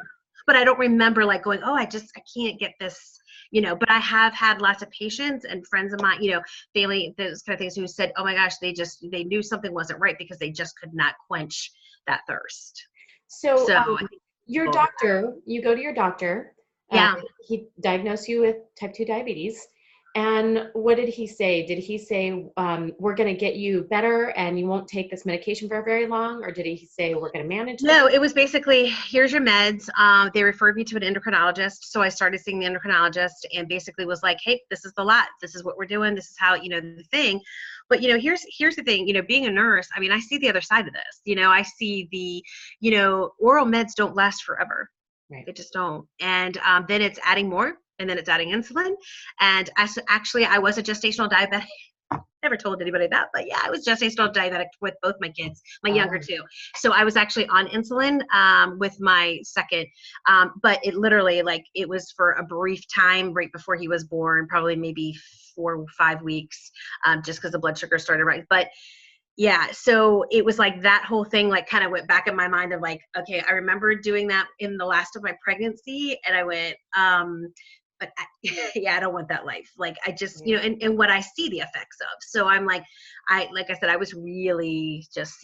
But I don't remember like going, I can't get this, but I have had lots of patients and friends of mine, family, those kind of things, who said, oh my gosh, they knew something wasn't right because they just could not quench that thirst. So your doctor, you go to your doctor. Yeah. He diagnosed you with type 2 diabetes. And what did he say? Did he say, we're going to get you better and you won't take this medication for very long? Or did he say, we're going to manage this? No, it was basically, here's your meds. They referred me to an endocrinologist. So I started seeing the endocrinologist, and basically was like, hey, this is the lot. This is what we're doing. This is how, the thing. But, here's the thing, being a nurse, I mean, I see the other side of this. I see the, oral meds don't last forever. Right. They just don't. And then it's adding more. And then it's adding insulin. And actually, I was a gestational diabetic. Never told anybody that, but yeah, I was gestational diabetic with both my kids, my younger two. So I was actually on insulin with my second, but it literally, like, it was for a brief time right before he was born, probably maybe 4 or 5 weeks, just because the blood sugar started right. But yeah, so it was like that whole thing, like, kind of went back in my mind of like, okay, I remember doing that in the last of my pregnancy, and I went, but I don't want that life. Like, I just, and what I see the effects of. So I'm like I said, I was really just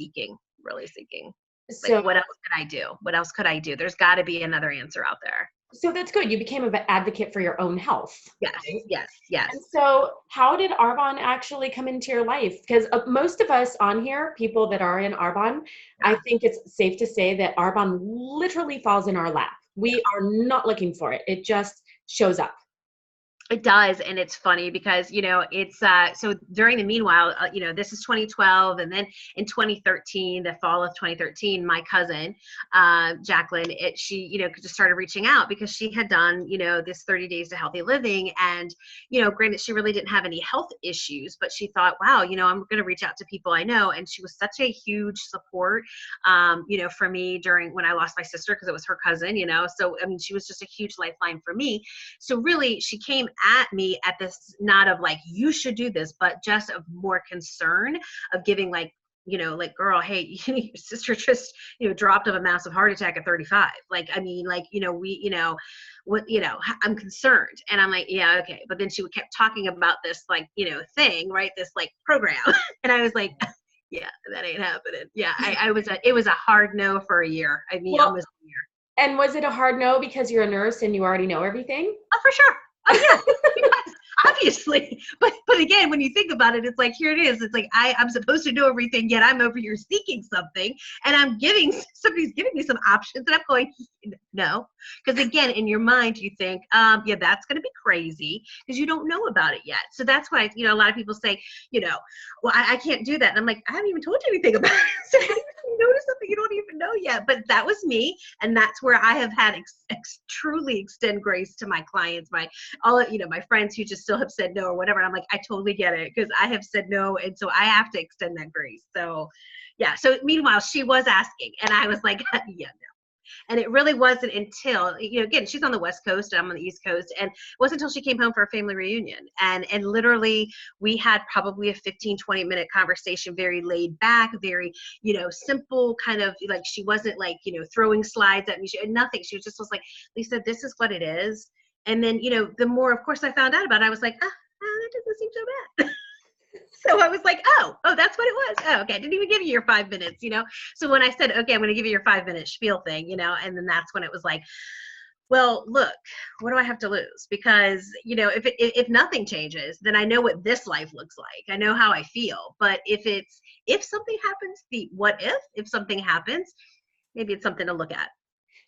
really seeking. So like, what else could I do? What else could I do? There's got to be another answer out there. So that's good. You became an advocate for your own health. Yes, right? Yes. And so how did Arbonne actually come into your life? Because most of us on here, people that are in Arbonne, I think it's safe to say that Arbonne literally falls in our lap. We are not looking for it. It just shows up. It does. And it's funny because, it's, so during the meanwhile, this is 2012. And then in 2013, the fall of 2013, my cousin, Jacqueline, she, just started reaching out because she had done, this 30 days to healthy living. And, granted, she really didn't have any health issues, but she thought, wow, I'm going to reach out to people I know. And she was such a huge support, for me during when I lost my sister, because it was her cousin, so, I mean, she was just a huge lifeline for me. So really, she came at me at this, not of like, you should do this, but just of more concern of giving like you know, like, girl, hey, your sister just, you know, dropped of a massive heart attack at 35. Like, I mean, like, you know, we, you know, what, you know, I'm concerned. And I'm like, yeah, okay. But then she kept talking about this, like, you know, thing, right? This like program. And I was like, yeah, that ain't happening. Yeah. It was a hard no for a year. I mean, Well, almost a year. and was it a hard no because you're a nurse and you already know everything? Oh, for sure. Oh, yeah. Because obviously, but again, when you think about it, it's like, here it is. It's like I'm supposed to know everything, yet I'm over here seeking something, and somebody's giving me some options, and I'm going, no, because again, in your mind, you think, yeah, that's going to be crazy because you don't know about it yet. So that's why, you know, a lot of people say, you know, well, I can't do that, and I'm like, I haven't even told you anything about it. So how do you notice something you don't even know yet? But that was me, and that's where I have had truly extend grace to my clients, you know, my friends who just still have said no or whatever. And I'm like, I totally get it because I have said no. And so I have to extend that grace. So yeah. So meanwhile, she was asking and I was like, yeah, no. And it really wasn't until, you know, again, she's on the West Coast and I'm on the East Coast. And it wasn't until she came home for a family reunion. And literally we had probably a 15, 20-minute conversation, very laid back, very, you know, simple kind of like, she wasn't like, you know, throwing slides at me, nothing. She just was like, Lisa, this is what it is. And then, you know, the more, of course, I found out about it, I was like, that doesn't seem so bad. So I was like, oh, that's what it was. Oh, okay. I didn't even give you your 5 minutes, you know? So when I said, okay, I'm going to give you your 5-minute spiel thing, you know, and then that's when it was like, well, look, what do I have to lose? Because, you know, if nothing changes, then I know what this life looks like. I know how I feel. But if something happens, if something happens, maybe it's something to look at.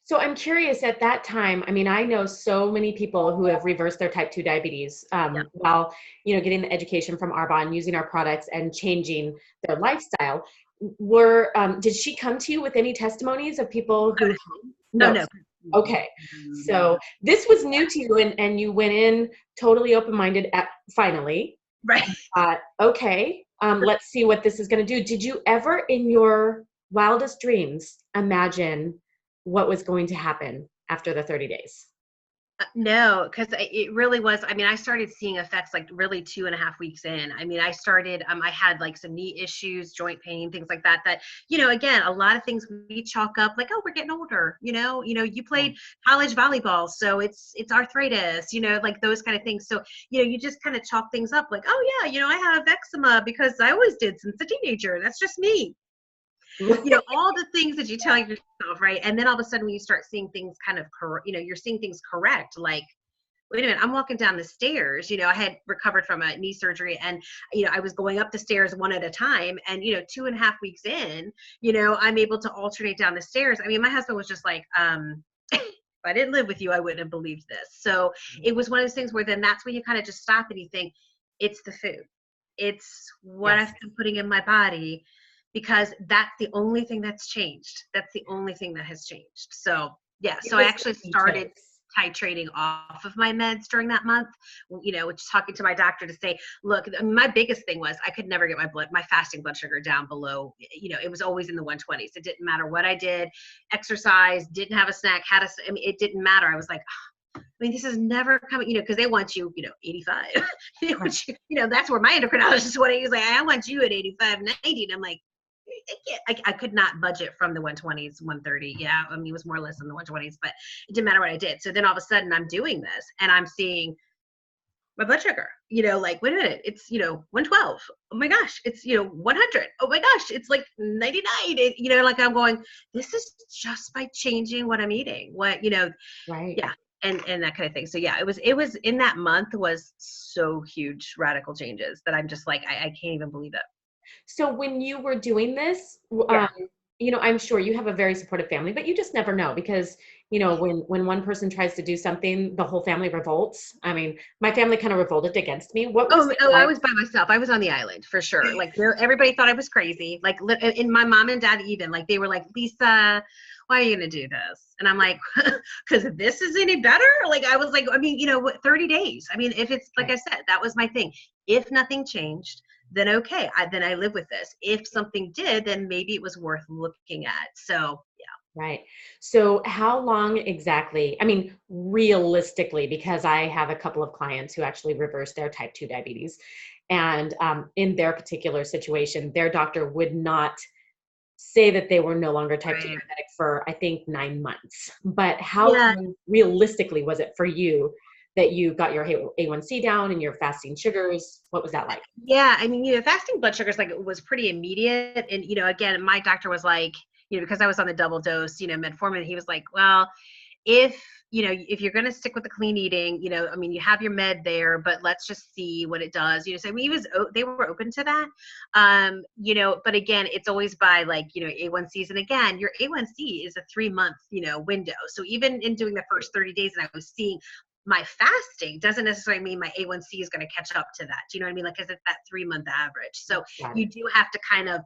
So I'm curious at that time, I mean, I know so many people who have reversed their type 2 diabetes while, you know, getting the education from Arbonne, using our products and changing their lifestyle. Did she come to you with any testimonies of people who? No. Okay. So this was new to you and you went in totally open-minded finally. Right. Okay. Let's see what this is going to do. Did you ever in your wildest dreams imagine what was going to happen after the 30 days? No, because it really was. I mean, I started seeing effects like really 2.5 weeks in. I mean, I started, I had like some knee issues, joint pain, things like that, you know, again, a lot of things we chalk up like, oh, we're getting older, you know, you played college volleyball, so it's arthritis, you know, like those kind of things. So, you know, you just kind of chalk things up like, oh yeah, you know, I have eczema because I always did since a teenager. That's just me. You know, all the things that you tell yourself, right? And then all of a sudden when you start seeing things kind of, you know, you're seeing things correct, like, wait a minute, I'm walking down the stairs, you know, I had recovered from a knee surgery and, you know, I was going up the stairs one at a time and, you know, 2.5 weeks in, you know, I'm able to alternate down the stairs. I mean, my husband was just like, if I didn't live with you, I wouldn't have believed this. So it was one of those things where then that's when you kind of just stop and you think, it's the food. It's what I've been putting in my body, because that's the only thing that's changed. That's the only thing that has changed. So yeah, so I actually started titrating off of my meds during that month, you know, which talking to my doctor to say, look, my biggest thing was I could never get my fasting blood sugar down below, you know, it was always in the 120s. It didn't matter what I did, exercise, didn't have a snack, I mean, it didn't matter. I was like, I mean, this is never coming, you know, because they want you, you know, 85. They want you, you know, that's where my endocrinologist wanted. He was like, I want you at 85, 90. And I'm like, I could not budget from the 120s, 130. Yeah, I mean, it was more or less in the 120s, but it didn't matter what I did. So then all of a sudden I'm doing this and I'm seeing my blood sugar, you know, like, wait a minute, it's, you know, 112. Oh my gosh, it's, you know, 100. Oh my gosh, it's like 99. You know, like I'm going, this is just by changing what I'm eating, what, you know, right. Yeah. And that kind of thing. So yeah, it was in that month was so huge, radical changes that I'm just like, I can't even believe it. So when you were doing this, you know, I'm sure you have a very supportive family, but you just never know because, you know, when one person tries to do something, the whole family revolts. I mean, my family kind of revolted against me. What was I was by myself. I was on the island for sure. Like everybody thought I was crazy. Like, and my mom and dad even, like, they were like, Lisa, why are you going to do this? And I'm like, because if this is any better, like, I was like, I mean, you know, 30 days. I mean, if it's, like I said, that was my thing. If nothing changed, then okay, then I live with this. If something did, then maybe it was worth looking at. So, yeah. Right. So how long exactly, I mean, realistically, because I have a couple of clients who actually reversed their type 2 diabetes. And in their particular situation, their doctor would not say that they were no longer type 2 Right. diabetic for, I think, 9 months. But how Yeah. long realistically was it for you that you got your A1C down and your fasting sugars? What was that like? Yeah, I mean, fasting blood sugars like it was pretty immediate, and again, my doctor was like, because I was on the double dose, metformin, he was like, well, if if you're going to stick with the clean eating, I mean, you have your med there, but let's just see what it does. So I mean, they were open to that. But again, it's always by like, A1Cs. And again, your A1C is a 3-month, window. So even in doing the first 30 days and I was seeing my fasting doesn't necessarily mean my A1C is going to catch up to that. Do you know what I mean? Like, cause it's that 3-month average. So Got you it. do have to kind of,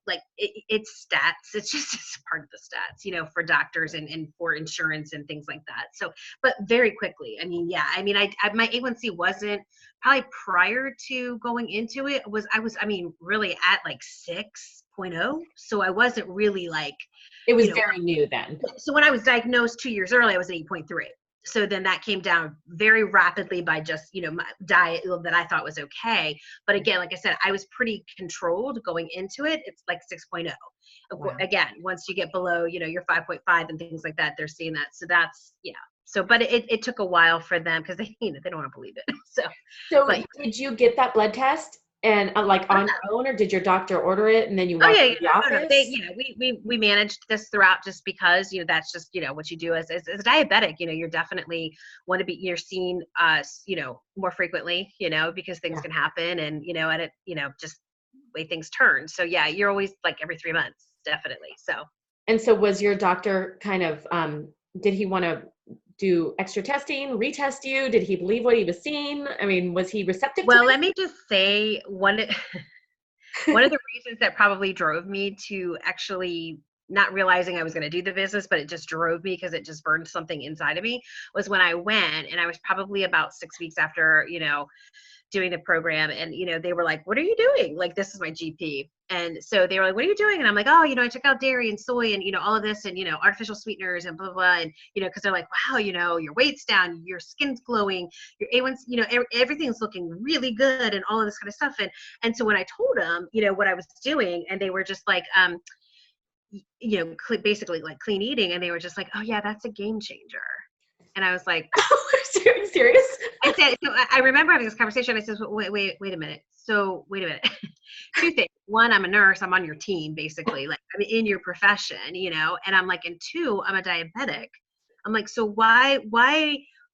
like it's stats. It's just it's part of the stats, for doctors and for insurance and things like that. So, but very quickly, I mean, yeah, I mean, I my A1C wasn't probably prior to going into it I mean, really at like 6.0. So I wasn't really like, It was you know, very new then. so when I was diagnosed 2 years early, I was 8.3. So then that came down very rapidly by just, my diet that I thought was okay. But again, like I said, I was pretty controlled going into it. It's like 6.0. Wow. Again, once you get below, your 5.5 and things like that, they're seeing that. So that's, yeah. So, but it took a while for them because they, they don't want to believe it. So But did you get that blood test and like on your own, or did your doctor order it and then you oh walked yeah, into the no. They, office? we managed this throughout just because, that's just, what you do as a diabetic, you're definitely want to be, you're seen, more frequently, because things Yeah. can happen and, and it, just way things turn. So yeah, you're always like every 3 months, definitely. So. And so was your doctor kind of, did he want to do extra testing, retest you? Did he believe what he was seeing? I mean, was he receptive to Well, it? let me just say one of the reasons that probably drove me to actually not realizing I was going to do the business, but it just drove me because it just burned something inside of me was when I went and I was probably about 6 weeks after, doing the program and, they were like, what are you doing? Like, this is my GP. And so they were like, what are you doing? And I'm like, oh, I took out dairy and soy and, all of this and, artificial sweeteners and blah, blah, blah. And, cause they're like, wow, your weight's down, your skin's glowing, your A1, everything's looking really good and all of this kind of stuff. And so when I told them, what I was doing and they were just like, basically like clean eating. And they were just like, oh yeah, that's a game changer. And I was like, Are you serious? I said, so I remember having this conversation. I said, wait a minute. So wait a minute. 2 things. One, I'm a nurse. I'm on your team, basically. Like I'm in your profession, and I'm like, and 2, I'm a diabetic. I'm like, so why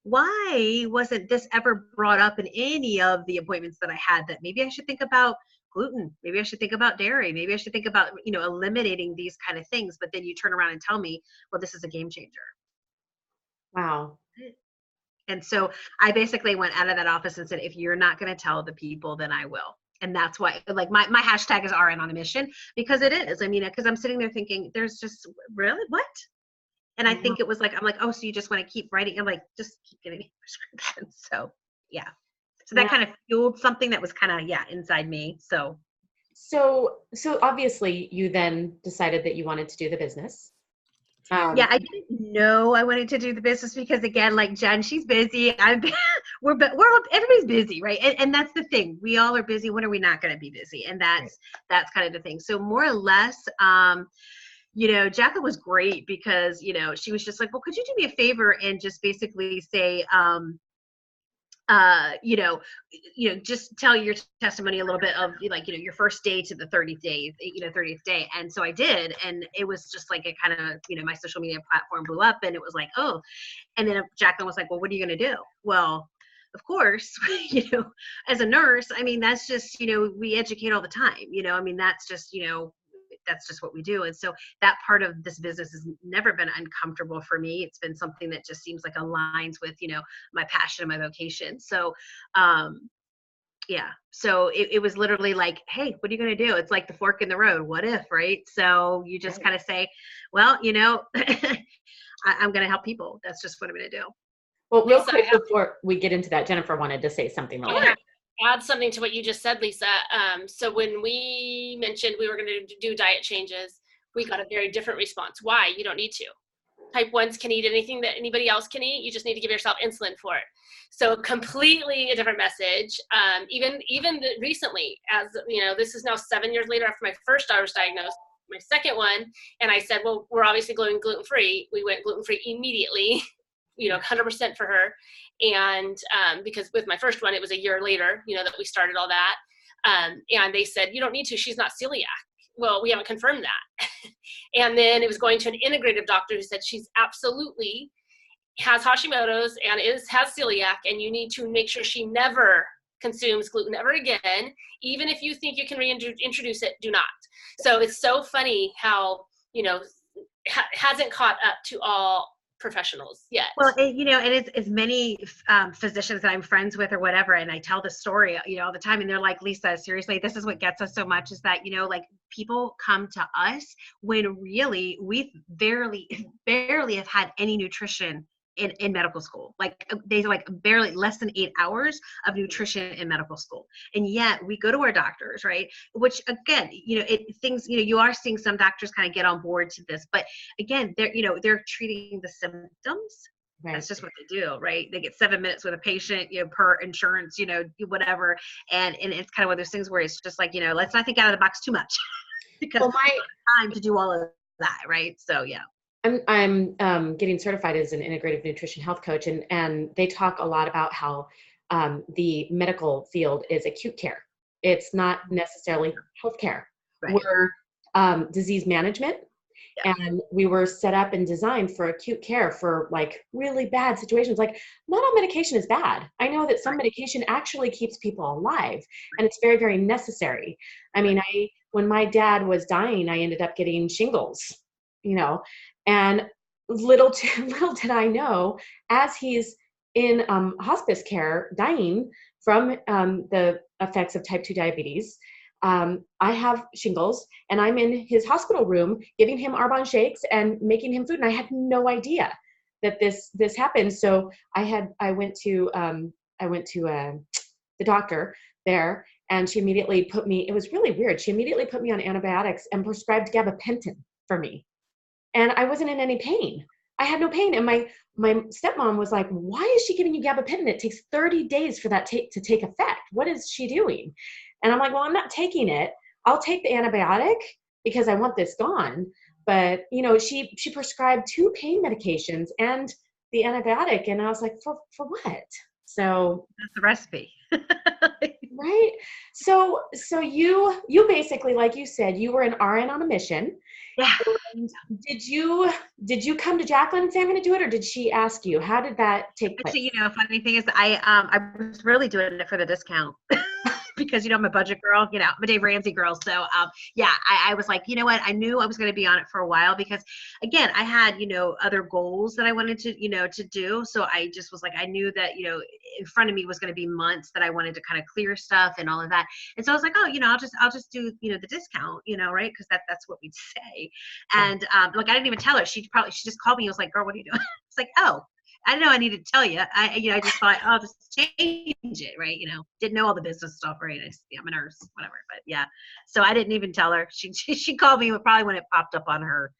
wasn't this ever brought up in any of the appointments that I had that maybe I should think about gluten? Maybe I should think about dairy. Maybe I should think about, eliminating these kind of things. But then you turn around and tell me, well, this is a game changer. Wow. And so I basically went out of that office and said, if you're not going to tell the people, then I will. And that's why, like, my hashtag is RN on a mission because it is. I mean, because I'm sitting there thinking, there's just really what? And I think it was like, I'm like, oh, so you just want to keep writing? I'm like, just keep getting me prescriptions. So yeah. So that kind of fueled something that was kind of, inside me. So obviously you then decided that you wanted to do the business. yeah, I didn't know I wanted to do the business because again, like Jen, she's busy. We're everybody's busy, right? And that's the thing. We all are busy. When are we not going to be busy? And that's kind of the thing. So more or less, Jacqueline was great because, she was just like, well, could you do me a favor and just basically say, just tell your testimony a little bit of like, your first day to the 30th day. And so I did. And it was just like, it kind of, my social media platform blew up and it was like, oh, and then Jacqueline was like, well, what are you going to do? Well, of course, as a nurse, I mean, that's just, we educate all the time, I mean, that's just what we do. And so that part of this business has never been uncomfortable for me. It's been something that just seems like aligns with, my passion and my vocation. So, yeah. So it was literally like, hey, what are you going to do? It's like the fork in the road. What if, right? So you just kind of say, well, I'm going to help people. That's just what I'm going to do. Well, real quick before we get into that, Jennifer wanted to say something real quick. Add something to what you just said, Lisa. So when we mentioned we were going to do diet changes, we got a very different response. Why? You don't need to. Type 1s can eat anything that anybody else can eat. You just need to give yourself insulin for it. So completely a different message. Even recently, as you know, this is now 7 years later after my first daughter was diagnosed, my second one, and I said, well, we're obviously going gluten-free. We went gluten-free immediately, 100% for her. And because with my first one, it was a year later, that we started all that. And they said, you don't need to, she's not celiac. Well, we haven't confirmed that. And then it was going to an integrative doctor who said she's absolutely has Hashimoto's and has celiac, and you need to make sure she never consumes gluten ever again. Even if you think you can reintroduce it, do not. So it's so funny how, hasn't caught up to all professionals yet. Well, and it's as many physicians that I'm friends with or whatever, and I tell the story, all the time, and they're like, Lisa, seriously, this is what gets us so much, is that, like people come to us when really we barely have had any nutrition in medical school. Like they barely less than 8 hours of nutrition in medical school. And yet we go to our doctors, right? Which again, you are seeing some doctors kind of get on board to this, but again, they're treating the symptoms. Right. That's just what they do, right? They get 7 minutes with a patient, per insurance, whatever. And it's kind of one of those things where it's just like, let's not think out of the box too much because time to do all of that, right? So yeah. I'm getting certified as an integrative nutrition health coach, and they talk a lot about how the medical field is acute care. It's not necessarily healthcare. Right. We're disease management, yeah. And we were set up and designed for acute care for like really bad situations. Like not all medication is bad. I know that some medication actually keeps people alive, and it's very, very necessary. I mean, when my dad was dying, I ended up getting shingles, and little did I know, as he's in hospice care, dying from the effects of type 2 diabetes, I have shingles, and I'm in his hospital room giving him Arbonne shakes and making him food, and I had no idea that this happened. So I went to the doctor there, and she immediately put me. It was really weird. She immediately put me on antibiotics and prescribed gabapentin for me. And I wasn't in any pain. I had no pain. And my stepmom was like, why is she giving you gabapentin? It takes 30 days for that to take effect. What is she doing? And I'm like, well, I'm not taking it. I'll take the antibiotic because I want this gone. But, she prescribed 2 pain medications and the antibiotic. And I was like, for what? So that's the recipe. Right. So you basically, like you said, you were an RN on a mission. Yeah. And did you come to Jacqueline and say I'm going to do it, or did she ask you? How did that take place? Actually, funny thing is I was really doing it for the discount. Because I'm a budget girl, I'm a Dave Ramsey girl. So I was like, what? I knew I was going to be on it for a while because again, I had, other goals that I wanted to, to do. So I just was like, I knew that, in front of me was going to be months that I wanted to kind of clear stuff and all of that. And so I was like, oh, I'll just do, the discount, right? Because that's what we'd say. And I didn't even tell her. She just called me and was like, girl, what are you doing? It's like, oh, I didn't know I needed to tell you. I just thought, I'll just change it, right? Didn't know all the business stuff, right? I'm a nurse, whatever. But yeah, so I didn't even tell her. She called me probably when it popped up on her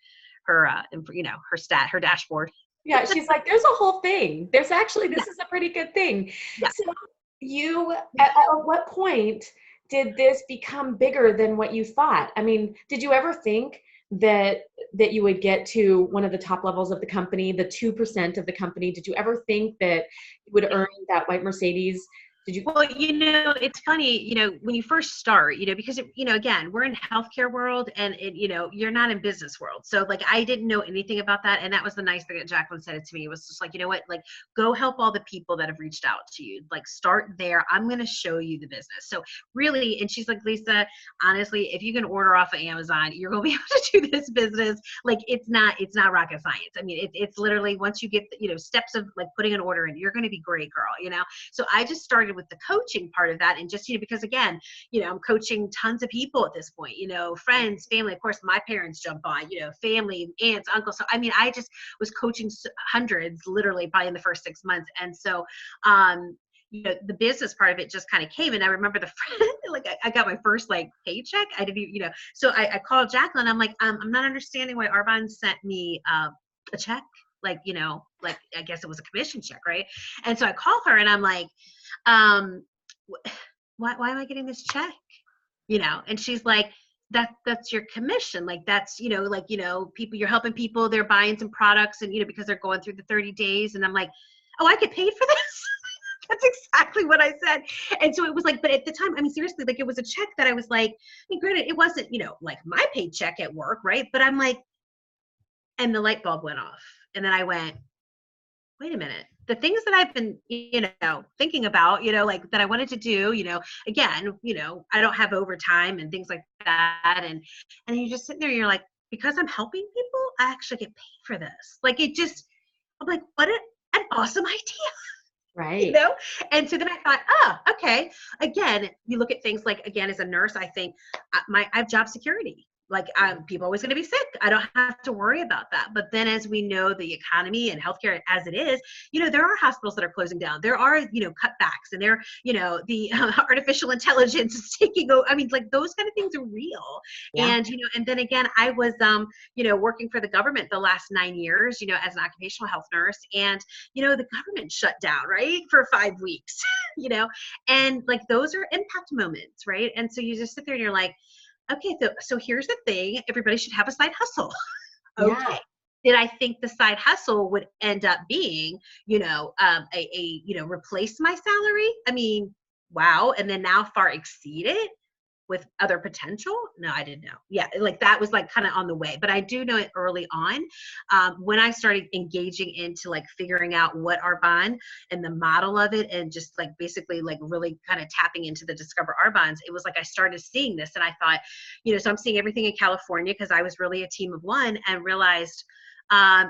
her dashboard. Yeah, she's like, there's a whole thing. There's actually, this is a pretty good thing. Yeah. So you, at what point did this become bigger than what you thought? I mean, did you ever think that you would get to one of the top levels of the company, the 2% of the company? Did you ever think that you would earn that white Mercedes? Did you? Well, it's funny, when you first start, because, again, we're in healthcare world and you're not in business world. So like, I didn't know anything about that. And that was the nice thing that Jacqueline said it to me. It was just like, you know what, like go help all the people that have reached out to you, like start there. I'm going to show you the business. So really, and she's like, Lisa, honestly, if you can order off of Amazon, you're going to be able to do this business. Like it's not rocket science. I mean, it's literally once you get, steps of like putting an order in, you're going to be great, girl, So I just started with the coaching part of that. And just, because again, I'm coaching tons of people at this point, friends, family, of course, my parents jump on, family, aunts, uncles. So, I mean, I just was coaching hundreds literally probably in the first 6 months. And so, the business part of it just kind of came. And I remember like I got my first like paycheck. I didn't even, so I called Jacqueline. I'm like, I'm not understanding why Arbonne sent me a check. Like, like I guess it was a commission check, right? And so I call her and I'm like, why am I getting this check? And she's like, that's your commission. Like that's, people, you're helping people, they're buying some products and, because they're going through the 30 days. And I'm like, oh, I get paid for this. That's exactly what I said. And so it was like, but at the time, I mean, seriously, like it was a check that I was like, I mean, granted, it wasn't, like my paycheck at work, right? But I'm like, and the light bulb went off. And then I went, wait a minute. The things that I've been, thinking about, like that I wanted to do, again, I don't have overtime and things like that. And you're just sitting there, you're like, because I'm helping people, I actually get paid for this. Like I'm like, what an awesome idea. Right. And so then I thought, okay. Again, you look at things like, again, as a nurse, I think I have job security. Like people are always going to be sick. I don't have to worry about that. But then as we know the economy and healthcare as it is, there are hospitals that are closing down. There are, cutbacks and the artificial intelligence is taking over. I mean, like those kind of things are real. Yeah. And, and then again, I was, working for the government the last 9 years, as an occupational health nurse, and, the government shut down, right, for 5 weeks, and like those are impact moments, right? And so you just sit there and you're like, okay, so here's the thing. Everybody should have a side hustle. Okay. Yeah. Did I think the side hustle would end up being, replace my salary? I mean, wow. And then now far exceed it with other potential? No, I didn't know. Yeah, like that was like kind of on the way. But I do know it early on when I started engaging into like figuring out what Arbonne and the model of it, and just like basically like really kind of tapping into the Discover Arbonnes. It was like I started seeing this and I thought, so I'm seeing everything in California because I was really a team of one, and realized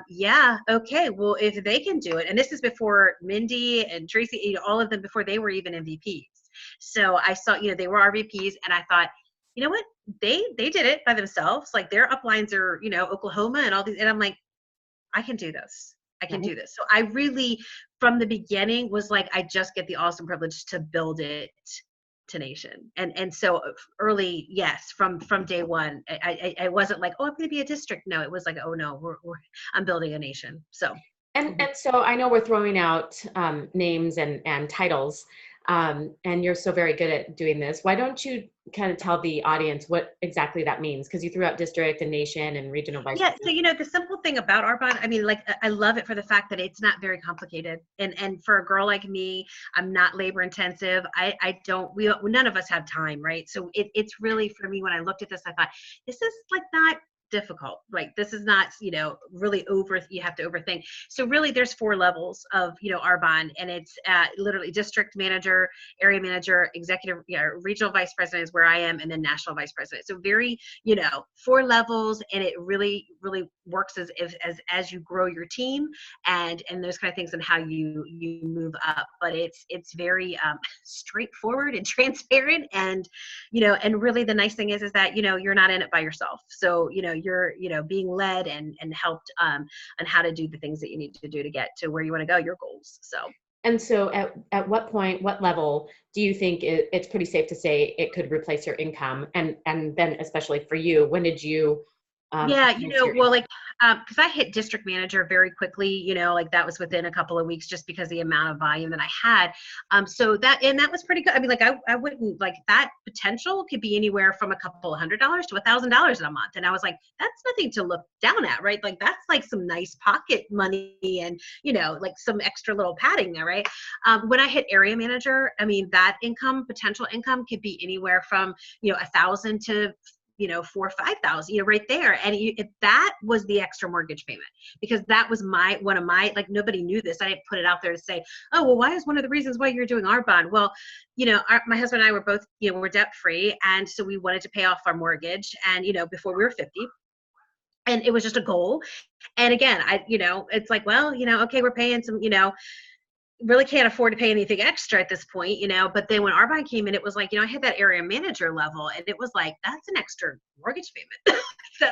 yeah, okay, well, if they can do it, and this is before Mindy and Tracy, all of them, before they were even MVPs. So I saw, they were RVPs, and I thought, you know what, they did it by themselves. Like their uplines are, Oklahoma and all these, and I'm like, I can do this. I can do this. So I really, from the beginning, was like, I just get the awesome privilege to build it to nation. And so early, yes, from day one, I wasn't like, oh, I'm going to be a district. No, it was like, oh no, I'm building a nation. So. And so I know we're throwing out names and titles, and you're so very good at doing this. Why don't you kind of tell the audience what exactly that means? Because you threw out district and nation and regional vice president. So, the simple thing about Arbonne, I mean, like, I love it for the fact that it's not very complicated. And for a girl like me, I'm not labor intensive. None of us have time, right? So it's really, for me, when I looked at this, I thought, this is like not difficult. Like this is not, really you have to overthink. So really there's 4 levels of, Arbonne, and it's literally district manager, area manager, executive, regional vice president is where I am, and then national vice president. So very, 4 levels, and it really, really works as you grow your team and those kind of things, and how you move up. But it's very straightforward and transparent, and and really the nice thing is that you're not in it by yourself. So you're being led and helped on how to do the things that you need to do to get to where you want to go, your goals. So at what point, what level do you think it's pretty safe to say it could replace your income? And then especially for you, when did you because I hit district manager very quickly, like that was within a couple of weeks, just because the amount of volume that I had. So that was pretty good. I mean, like I wouldn't, like, that potential could be anywhere from a couple $100 to $1,000 in a month. And I was like, that's nothing to look down at, right? Like that's like some nice pocket money and, like some extra little padding there, right? When I hit area manager, I mean, that potential income could be anywhere from, $1,000 to 4,000 or 5,000, right there. And if that was the extra mortgage payment, because that was one of my, like, nobody knew this. I didn't put it out there to say, oh, well, why is one of the reasons why you're doing Arbonne? Well, my husband and I were both, we're debt free. And so we wanted to pay off our mortgage, and, before we were 50. And it was just a goal. And again, it's like, well, okay, we're paying some, really can't afford to pay anything extra at this point, but then when Arbonne came in, it was like, I had that area manager level, and it was like, that's an extra mortgage payment.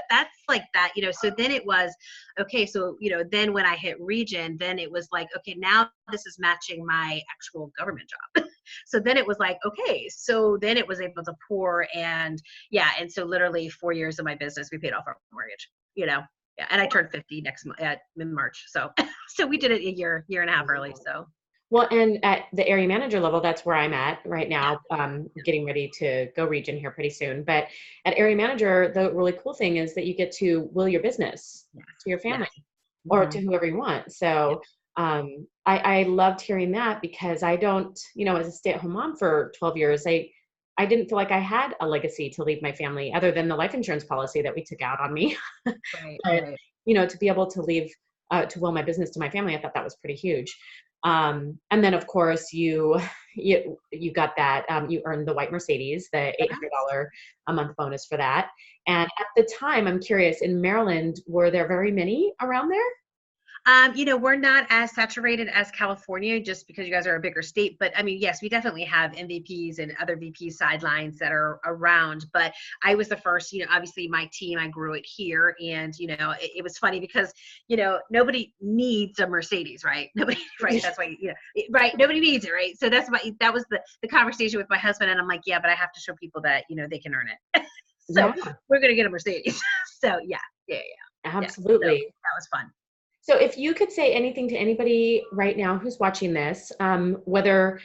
That's like that, so then it was, okay, so, then when I hit region, then it was like, okay, now this is matching my actual government job. So then it was like, okay, so then it was able to pour, and and so literally 4 years of my business, we paid off our mortgage, yeah, and I turned 50 next month in March. So, so we did it a year and a half early. So. Well, and at the area manager level, that's where I'm at right now, getting ready to go region here pretty soon. But at area manager, the really cool thing is that you get to will your business to your family or to whoever you want. So I loved hearing that, because I don't, as a stay-at-home mom for 12 years, I didn't feel like I had a legacy to leave my family other than the life insurance policy that we took out on me. But, to be able to leave, to will my business to my family, I thought that was pretty huge. And then of course you got that, you earned the white Mercedes, the $800 a month bonus for that. And at the time, I'm curious, in Maryland, were there very many around there? We're not as saturated as California, just because you guys are a bigger state. But I mean, yes, we definitely have MVPs and other VP sidelines that are around. But I was the first, obviously my team, I grew it here. And, it was funny because, nobody needs a Mercedes, right? Nobody, right? That's why, right. Nobody needs it, right? So that was the conversation with my husband. And I'm like, yeah, but I have to show people that, they can earn it. So we're going to get a Mercedes. So yeah. Absolutely. So that was fun. So if you could say anything to anybody right now who's watching this, whether,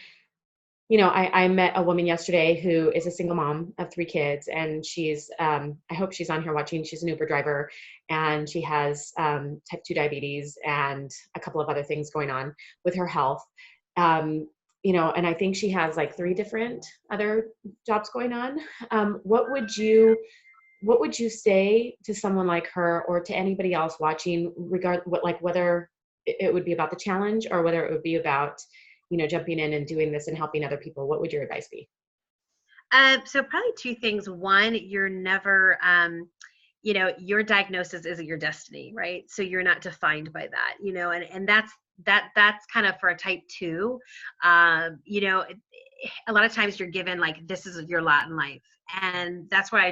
I met a woman yesterday who is a single mom of 3 kids, and she's, I hope she's on here watching. She's an Uber driver, and she has type 2 diabetes and a couple of other things going on with her health. And I think she has like 3 different other jobs going on. What would you say to someone like her, or to anybody else watching, whether it would be about the challenge or whether it would be about, jumping in and doing this and helping other people? What would your advice be? So probably 2 things. One, you're never, your diagnosis isn't your destiny, right? So you're not defined by that, and that's kind of for a type 2. A lot of times you're given like, this is your lot in life. And that's why I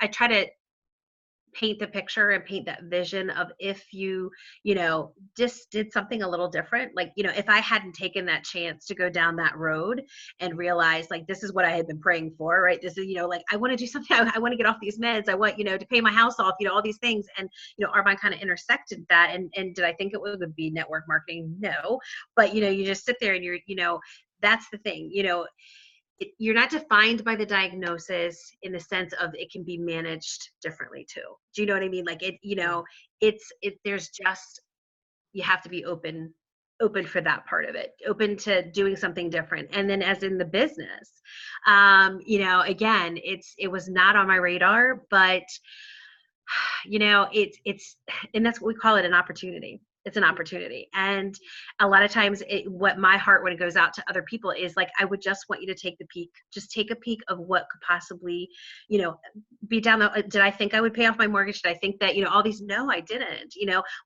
try to paint the picture and paint that vision of, if you just did something a little different, like, if I hadn't taken that chance to go down that road and realize, like, this is what I had been praying for, right? This is, like, I want to do something. I want to get off these meds. I want, to pay my house off, all these things. And, Arbonne kind of intersected that. And did I think it would be network marketing? No. But, you just sit there and you're, that's the thing, you're not defined by the diagnosis, in the sense of it can be managed differently too. Do you know what I mean? Like there's just, you have to be open for that part of it, open to doing something different. And then as in the business, again, it was not on my radar, but it's, and that's what we call it, an opportunity. It's an opportunity. And a lot of times what my heart, when it goes out to other people, is like, I would just want you to take the peek, just take a peek of what could possibly, be down the, did I think I would pay off my mortgage? Did I think that, all these, no, I didn't,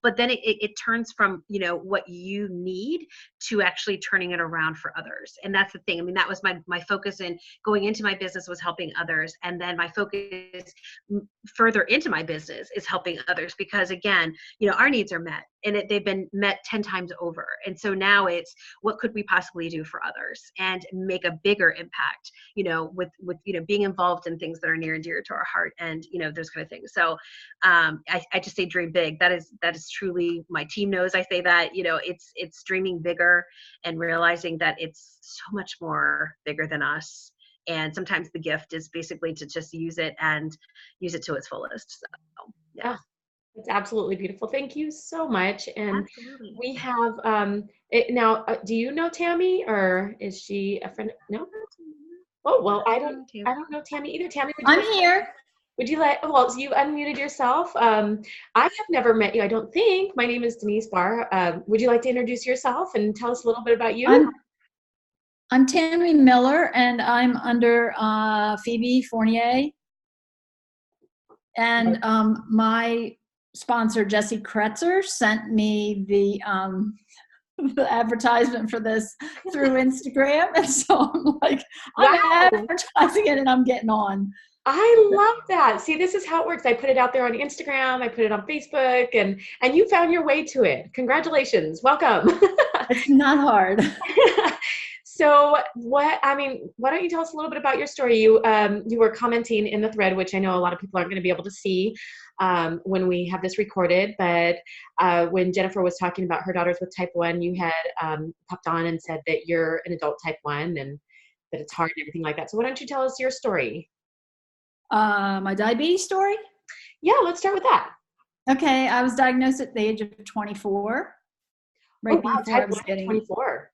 but then it turns from, what you need to actually turning it around for others. And that's the thing. I mean, that was my focus in going into my business, was helping others. And then my focus further into my business is helping others, because again, our needs are met, and they've been met 10 times over. And so now it's, what could we possibly do for others and make a bigger impact, with being involved in things that are near and dear to our heart, and, those kind of things. So I just say dream big. That is truly, my team knows I say that, it's dreaming bigger and realizing that it's so much more bigger than us. And sometimes the gift is basically to just use it to its fullest. So, yeah. It's absolutely beautiful. Thank you so much. And Absolutely. we have now. Do you know Tammy, or is she a friend? No. Oh well, I don't know Tammy either. Tammy, I'm here. Would you like? Well, you unmuted yourself. I have never met you, I don't think. My name is Denise Barr. Would you like to introduce yourself and tell us a little bit about you? I'm Tammy Miller, and I'm under Phoebe Fournier. And my sponsor, Jesse Kretzer, sent me the the advertisement for this through Instagram. And so I'm like, I'm Wow. advertising it and I'm getting on. I love that. See, this is how it works. I put it out there on Instagram. I put it on Facebook, and you found your way to it. Congratulations. Welcome. It's not hard. So why don't you tell us a little bit about your story? You were commenting in the thread, which I know a lot of people aren't going to be able to see when we have this recorded, but when Jennifer was talking about her daughters with type 1, you had popped on and said that you're an adult type 1 and that it's hard and everything like that. So why don't you tell us your story? My diabetes story? Yeah, let's start with that. Okay, I was diagnosed at the age of 24. Right before I was getting 24.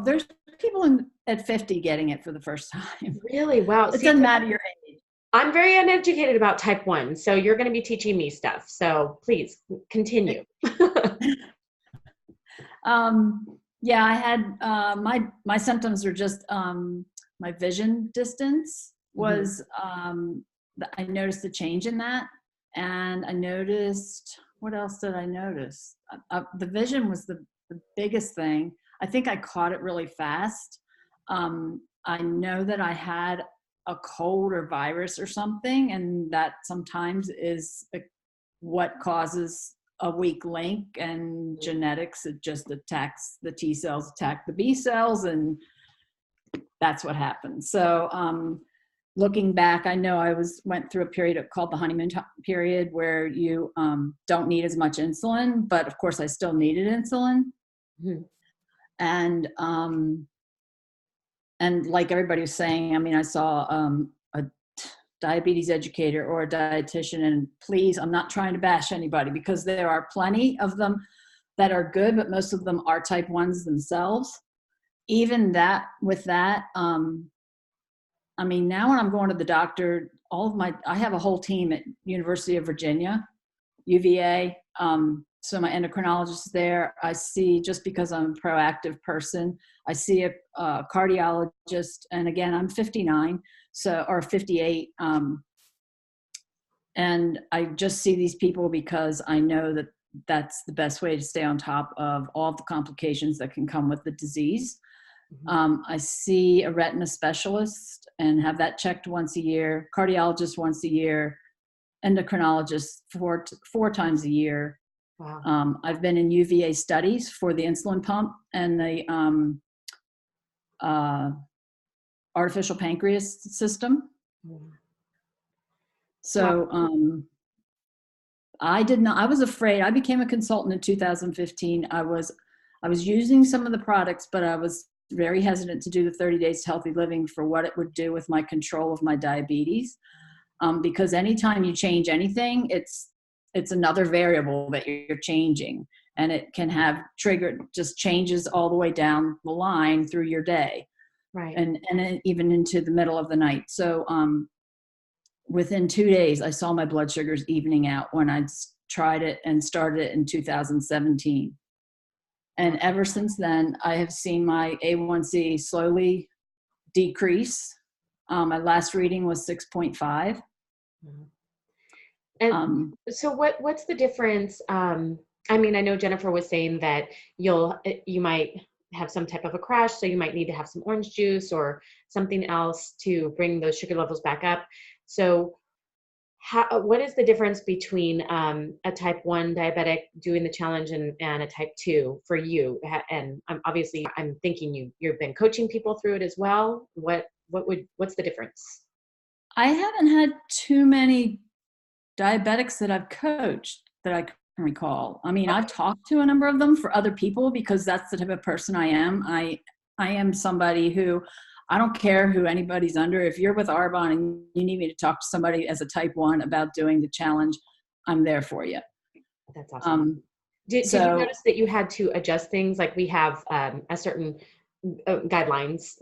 There's people at 50 getting it for the first time. Really? Wow. It doesn't matter your age. I'm very uneducated about type 1, so you're going to be teaching me stuff. So please continue. Yeah, I had my symptoms are just my vision distance was I noticed a change in that, and I noticed, what else did I notice? The vision was the biggest thing. I think I caught it really fast. I know that I had a cold or virus or something, and that sometimes is what causes a weak link, and genetics, it just attacks the T cells, attack the B cells, and that's what happens. So looking back, I know I went through a period called the honeymoon period where you don't need as much insulin, but of course I still needed insulin. Mm-hmm. And like everybody was saying, I mean, I saw a diabetes educator or a dietitian, and please, I'm not trying to bash anybody because there are plenty of them that are good, but most of them are type 1s themselves. Even that, with that, I mean, now when I'm going to the doctor, I have a whole team at University of Virginia, UVA. So my endocrinologist is there. I see, just because I'm a proactive person, I see a cardiologist. And again, I'm 59, or 58. And I just see these people because I know that that's the best way to stay on top of all of the complications that can come with the disease. I see a retina specialist and have that checked once a year, cardiologist once a year, endocrinologist four times a year. Wow. I've been in UVA studies for the insulin pump and the artificial pancreas system. So I was afraid. I became a consultant in 2015. I was using some of the products, but I was very hesitant to do the 30 days to healthy living for what it would do with my control of my diabetes. Because anytime you change anything, it's another variable that you're changing, and it can have triggered just changes all the way down the line through your day. Right. And even into the middle of the night. So within 2 days, I saw my blood sugars evening out when I tried it and started it in 2017. And ever since then, I have seen my A1C slowly decrease. My last reading was 6.5. And so what's the difference? I mean, I know Jennifer was saying that you might have some type of a crash, so you might need to have some orange juice or something else to bring those sugar levels back up. So what is the difference between a type 1 diabetic doing the challenge and a type 2 for you? And obviously I'm thinking you've been coaching people through it as well. What's the difference? I haven't had too many diabetics that I've coached that I can recall. I mean, I've talked to a number of them for other people because that's the type of person I am. I am somebody who, I don't care who anybody's under. If you're with Arbonne and you need me to talk to somebody as a type 1 about doing the challenge, I'm there for you. That's awesome. Did you notice that you had to adjust things? Like we have a certain guidelines,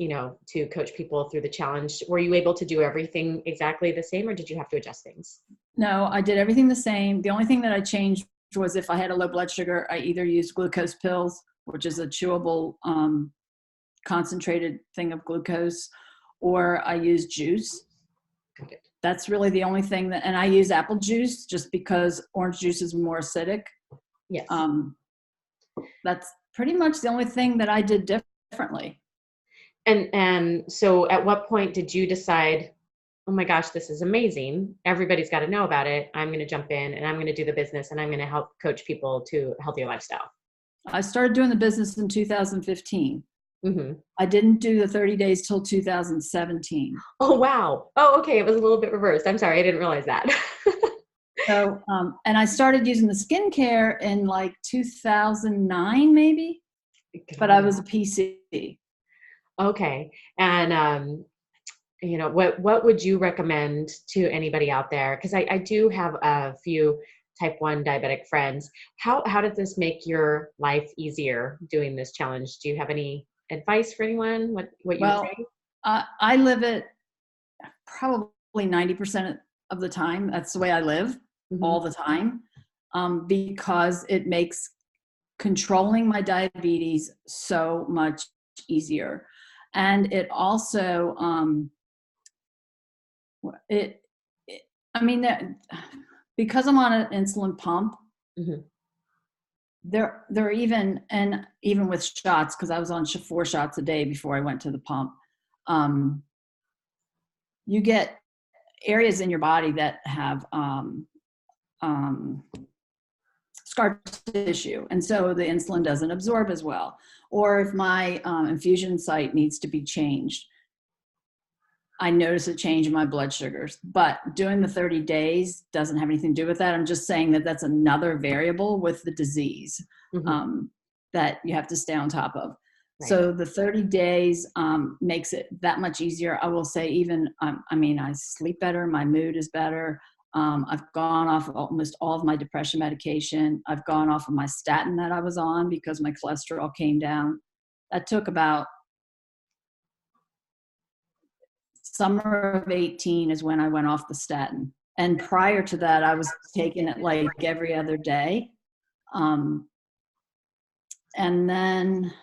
to coach people through the challenge. Were you able to do everything exactly the same, or did you have to adjust things? No, I did everything the same. The only thing that I changed was if I had a low blood sugar, I either used glucose pills, which is a chewable concentrated thing of glucose, or I use juice. Okay. That's really the only thing and I use apple juice just because orange juice is more acidic. Yes. That's pretty much the only thing that I did differently. And so at what point did you decide, oh my gosh, this is amazing, everybody's got to know about it, I'm going to jump in and I'm going to do the business and I'm going to help coach people to a healthier lifestyle? I started doing the business in 2015. Mm-hmm. I didn't do the 30 days till 2017. Oh, wow. Oh, okay. It was a little bit reversed. I'm sorry. I didn't realize that. So, and I started using the skincare in like 2009, maybe, but I was a PC. Okay. And, what would you recommend to anybody out there? Because I do have a few type 1 diabetic friends. How did this make your life easier doing this challenge? Do you have any advice for anyone? What you would say? I live it probably 90% of the time. That's the way I live all the time, because it makes controlling my diabetes so much easier. And it also, because I'm on an insulin pump, there are even with shots, because I was on 4 shots a day before I went to the pump, you get areas in your body that have scar tissue, and so the insulin doesn't absorb as well. Or if my infusion site needs to be changed, I notice a change in my blood sugars. But doing the 30 days doesn't have anything to do with that. I'm just saying that that's another variable with the disease that you have to stay on top of. Right. So the 30 days makes it that much easier. I will say even, I sleep better, my mood is better. I've gone off almost all of my depression medication. I've gone off of my statin that I was on because my cholesterol came down. That took about summer of 18 is when I went off the statin. And prior to that, I was taking it like every other day. And then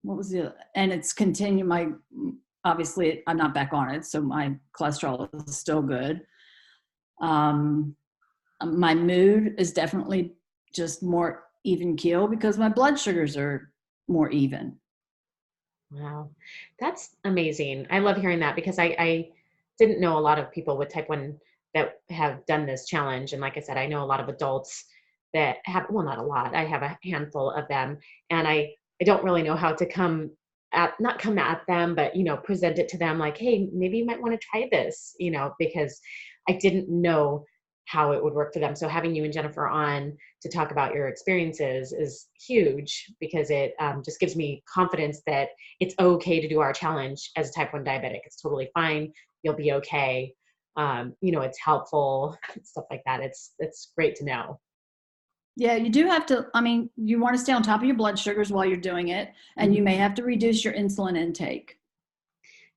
what was and it's continued. Obviously I'm not back on it, so my cholesterol is still good. My mood is definitely just more even keel because my blood sugars are more even. Wow. That's amazing. I love hearing that because I didn't know a lot of people with type 1 that have done this challenge. And like I said, I know a lot of adults that have, well, not a lot, I have a handful of them, and I don't really know how to not come at them, but, present it to them like, hey, maybe you might want to try this, because I didn't know how it would work for them. So having you and Jennifer on to talk about your experiences is huge because it just gives me confidence that it's okay to do our challenge as a type 1 diabetic. It's totally fine. You'll be okay. It's helpful, stuff like that. It's great to know. Yeah, you do have to, you want to stay on top of your blood sugars while you're doing it, and you may have to reduce your insulin intake.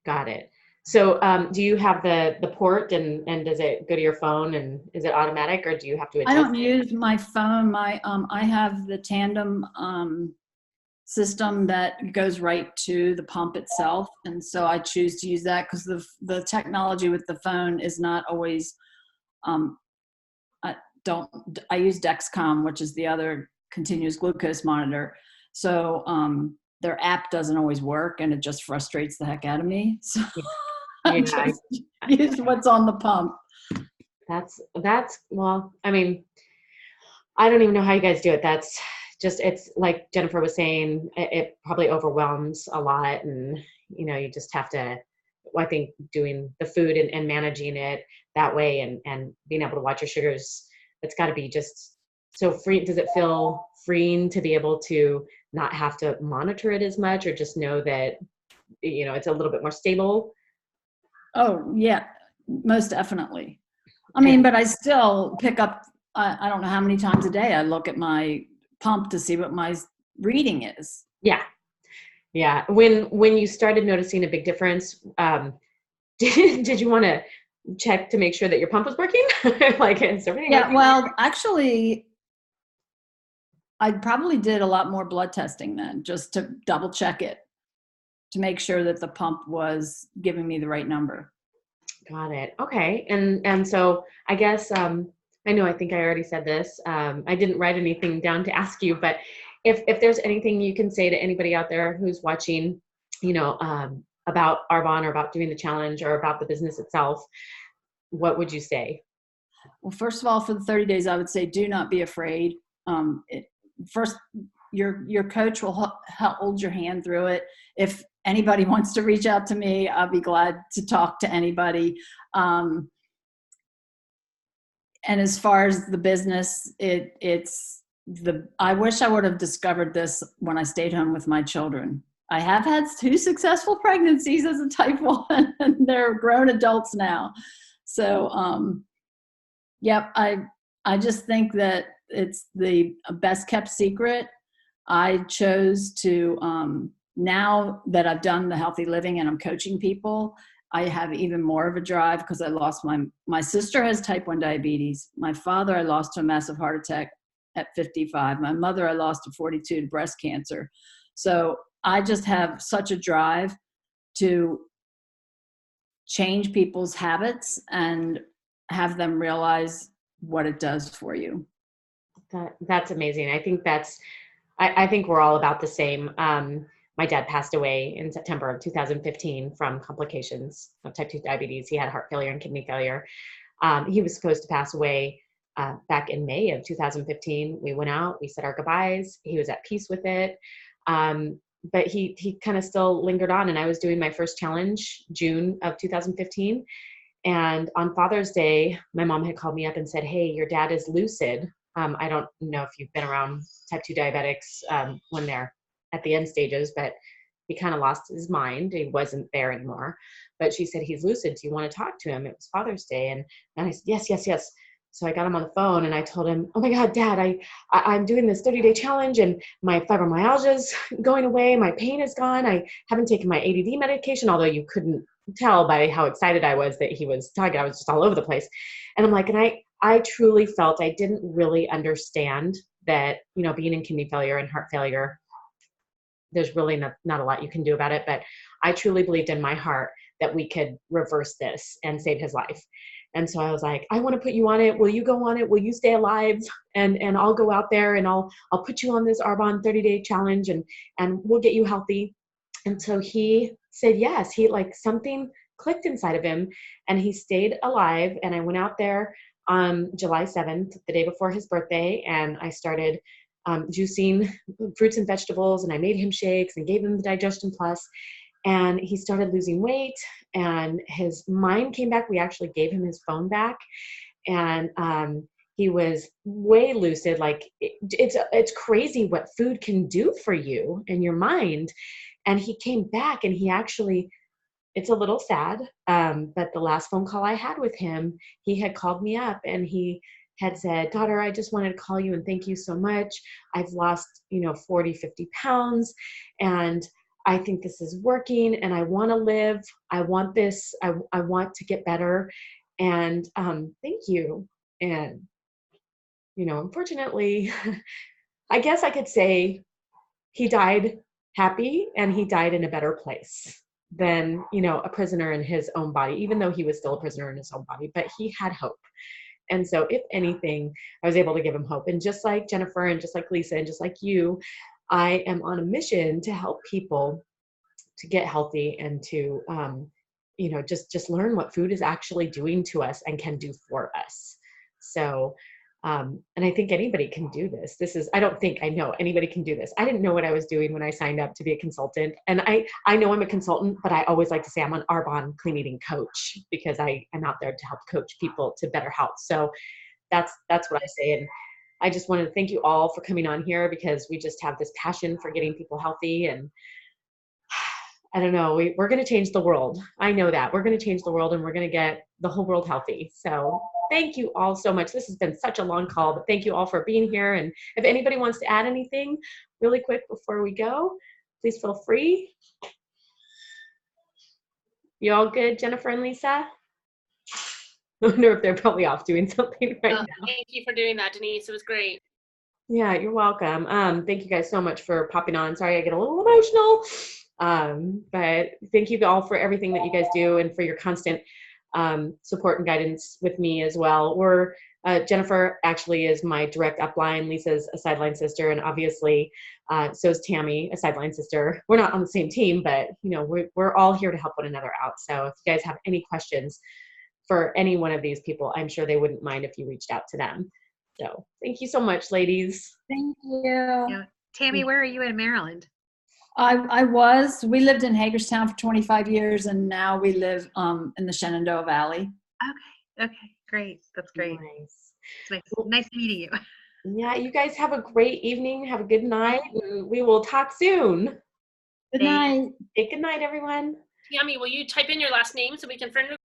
Got it. So do you have the port and does it go to your phone and is it automatic or do you have to adjust? I don't use my phone. I have the Tandem system that goes right to the pump itself. And so I choose to use that because the technology with the phone is not always, I use Dexcom, which is the other continuous glucose monitor. So their app doesn't always work and it just frustrates the heck out of me. So I just use what's on the pump. That's well, I don't even know how you guys do it. That's just, it's like Jennifer was saying, it probably overwhelms a lot. And, you just have to, I think doing the food and managing it that way and being able to watch your sugars, it's got to be just so free. Does it feel freeing to be able to not have to monitor it as much or just know that, it's a little bit more stable? Oh, yeah, most definitely. But I still pick up, I don't know how many times a day I look at my pump to see what my reading is. Yeah. Yeah. When you started noticing a big difference, did you want to check to make sure that your pump was working? Like, is everything yeah, working? Well, actually, I probably did a lot more blood testing then just to double check it to make sure that the pump was giving me the right number. Got it. Okay. And so I guess, I think I already said this. I didn't write anything down to ask you, but if there's anything you can say to anybody out there who's watching, about Arbonne or about doing the challenge or about the business itself, what would you say? Well, first of all, for the 30 days, I would say do not be afraid. First, your coach will hold your hand through it. If anybody wants to reach out to me, I'll be glad to talk to anybody. And as far as the business, I wish I would have discovered this when I stayed home with my children. I have had 2 successful pregnancies as a type 1, and they're grown adults now. So, yep, I just think that it's the best kept secret. I chose to, now that I've done the healthy living and I'm coaching people, I have even more of a drive because I lost my sister has type 1 diabetes. My father, I lost to a massive heart attack at 55. My mother, I lost to 42 to breast cancer. So I just have such a drive to change people's habits and have them realize what it does for you. That's amazing. I think I think we're all about the same. My dad passed away in September of 2015 from complications of type 2 diabetes. He had heart failure and kidney failure. He was supposed to pass away back in May of 2015. We went out, we said our goodbyes. He was at peace with it. But he kind of still lingered on, and I was doing my first challenge June of 2015. And on Father's Day, my mom had called me up and said, "Hey, your dad is lucid." I don't know if you've been around type 2 diabetics when they're at the end stages, but he kind of lost his mind. He wasn't there anymore. But she said, "He's lucid. Do you want to talk to him?" It was Father's Day. And I said, yes. So I got him on the phone and I told him, "Oh my God, Dad, I'm doing this 30-day challenge and my fibromyalgia's going away. My pain is gone. I haven't taken my ADD medication," although you couldn't tell by how excited I was that he was talking. I was just all over the place. And I'm like, and I truly felt I didn't really understand that, being in kidney failure and heart failure, there's really not a lot you can do about it. But I truly believed in my heart that we could reverse this and save his life. And so I was like, "I want to put you on it. Will you go on it? Will you stay alive? And I'll go out there and I'll put you on this Arbonne 30-day challenge and we'll get you healthy." And so he said yes. He something clicked inside of him and he stayed alive. And I went out there on July 7th, the day before his birthday, and I started juicing fruits and vegetables, and I made him shakes and gave him the Digestion Plus. And he started losing weight and his mind came back. We actually gave him his phone back, and he was way lucid. It's crazy what food can do for you and your mind. And he came back and he actually, it's a little sad, but the last phone call I had with him, he had called me up and he had said, "Daughter, I just wanted to call you and thank you so much. I've lost, 40, 50 pounds. And I think this is working and I want to live. I want this. I want to get better. And thank you." And, unfortunately, I guess I could say he died happy and he died in a better place than, a prisoner in his own body, even though he was still a prisoner in his own body, but he had hope. And so if anything, I was able to give him hope. And just like Jennifer and just like Lisa and just like you, I am on a mission to help people to get healthy and to, just learn what food is actually doing to us and can do for us. So, and I think anybody can do this. I know anybody can do this. I didn't know what I was doing when I signed up to be a consultant. And I know I'm a consultant, but I always like to say I'm an Arbonne clean eating coach because I am out there to help coach people to better health. So that's what I say. And I just wanted to thank you all for coming on here because we just have this passion for getting people healthy. And I don't know, we're going to change the world. I know that. We're going to change the world and we're going to get the whole world healthy. So thank you all so much. This has been such a long call, but thank you all for being here. And if anybody wants to add anything really quick before we go, please feel free. You all good, Jennifer and Lisa? I wonder if they're probably off doing something right now. Thank you for doing that, Denise. It was great. Yeah, you're welcome. Thank you guys so much for popping on. Sorry, I get a little emotional. But thank you all for everything that you guys do and for your constant support and guidance with me as well. We're Jennifer actually is my direct upline. Lisa's a sideline sister, and obviously so is Tammy, a sideline sister. We're not on the same team, but we're all here to help one another out. So if you guys have any questions for any one of these people, I'm sure they wouldn't mind if you reached out to them. So thank you so much, ladies. Thank you. Yeah. Tammy, where are you in Maryland? We lived in Hagerstown for 25 years, and now we live in the Shenandoah Valley. Okay, great. That's great. Nice. Nice meeting you. Yeah, you guys have a great evening. Have a good night, and we will talk soon. Good night. Good night, everyone. Tammy, will you type in your last name so we can friend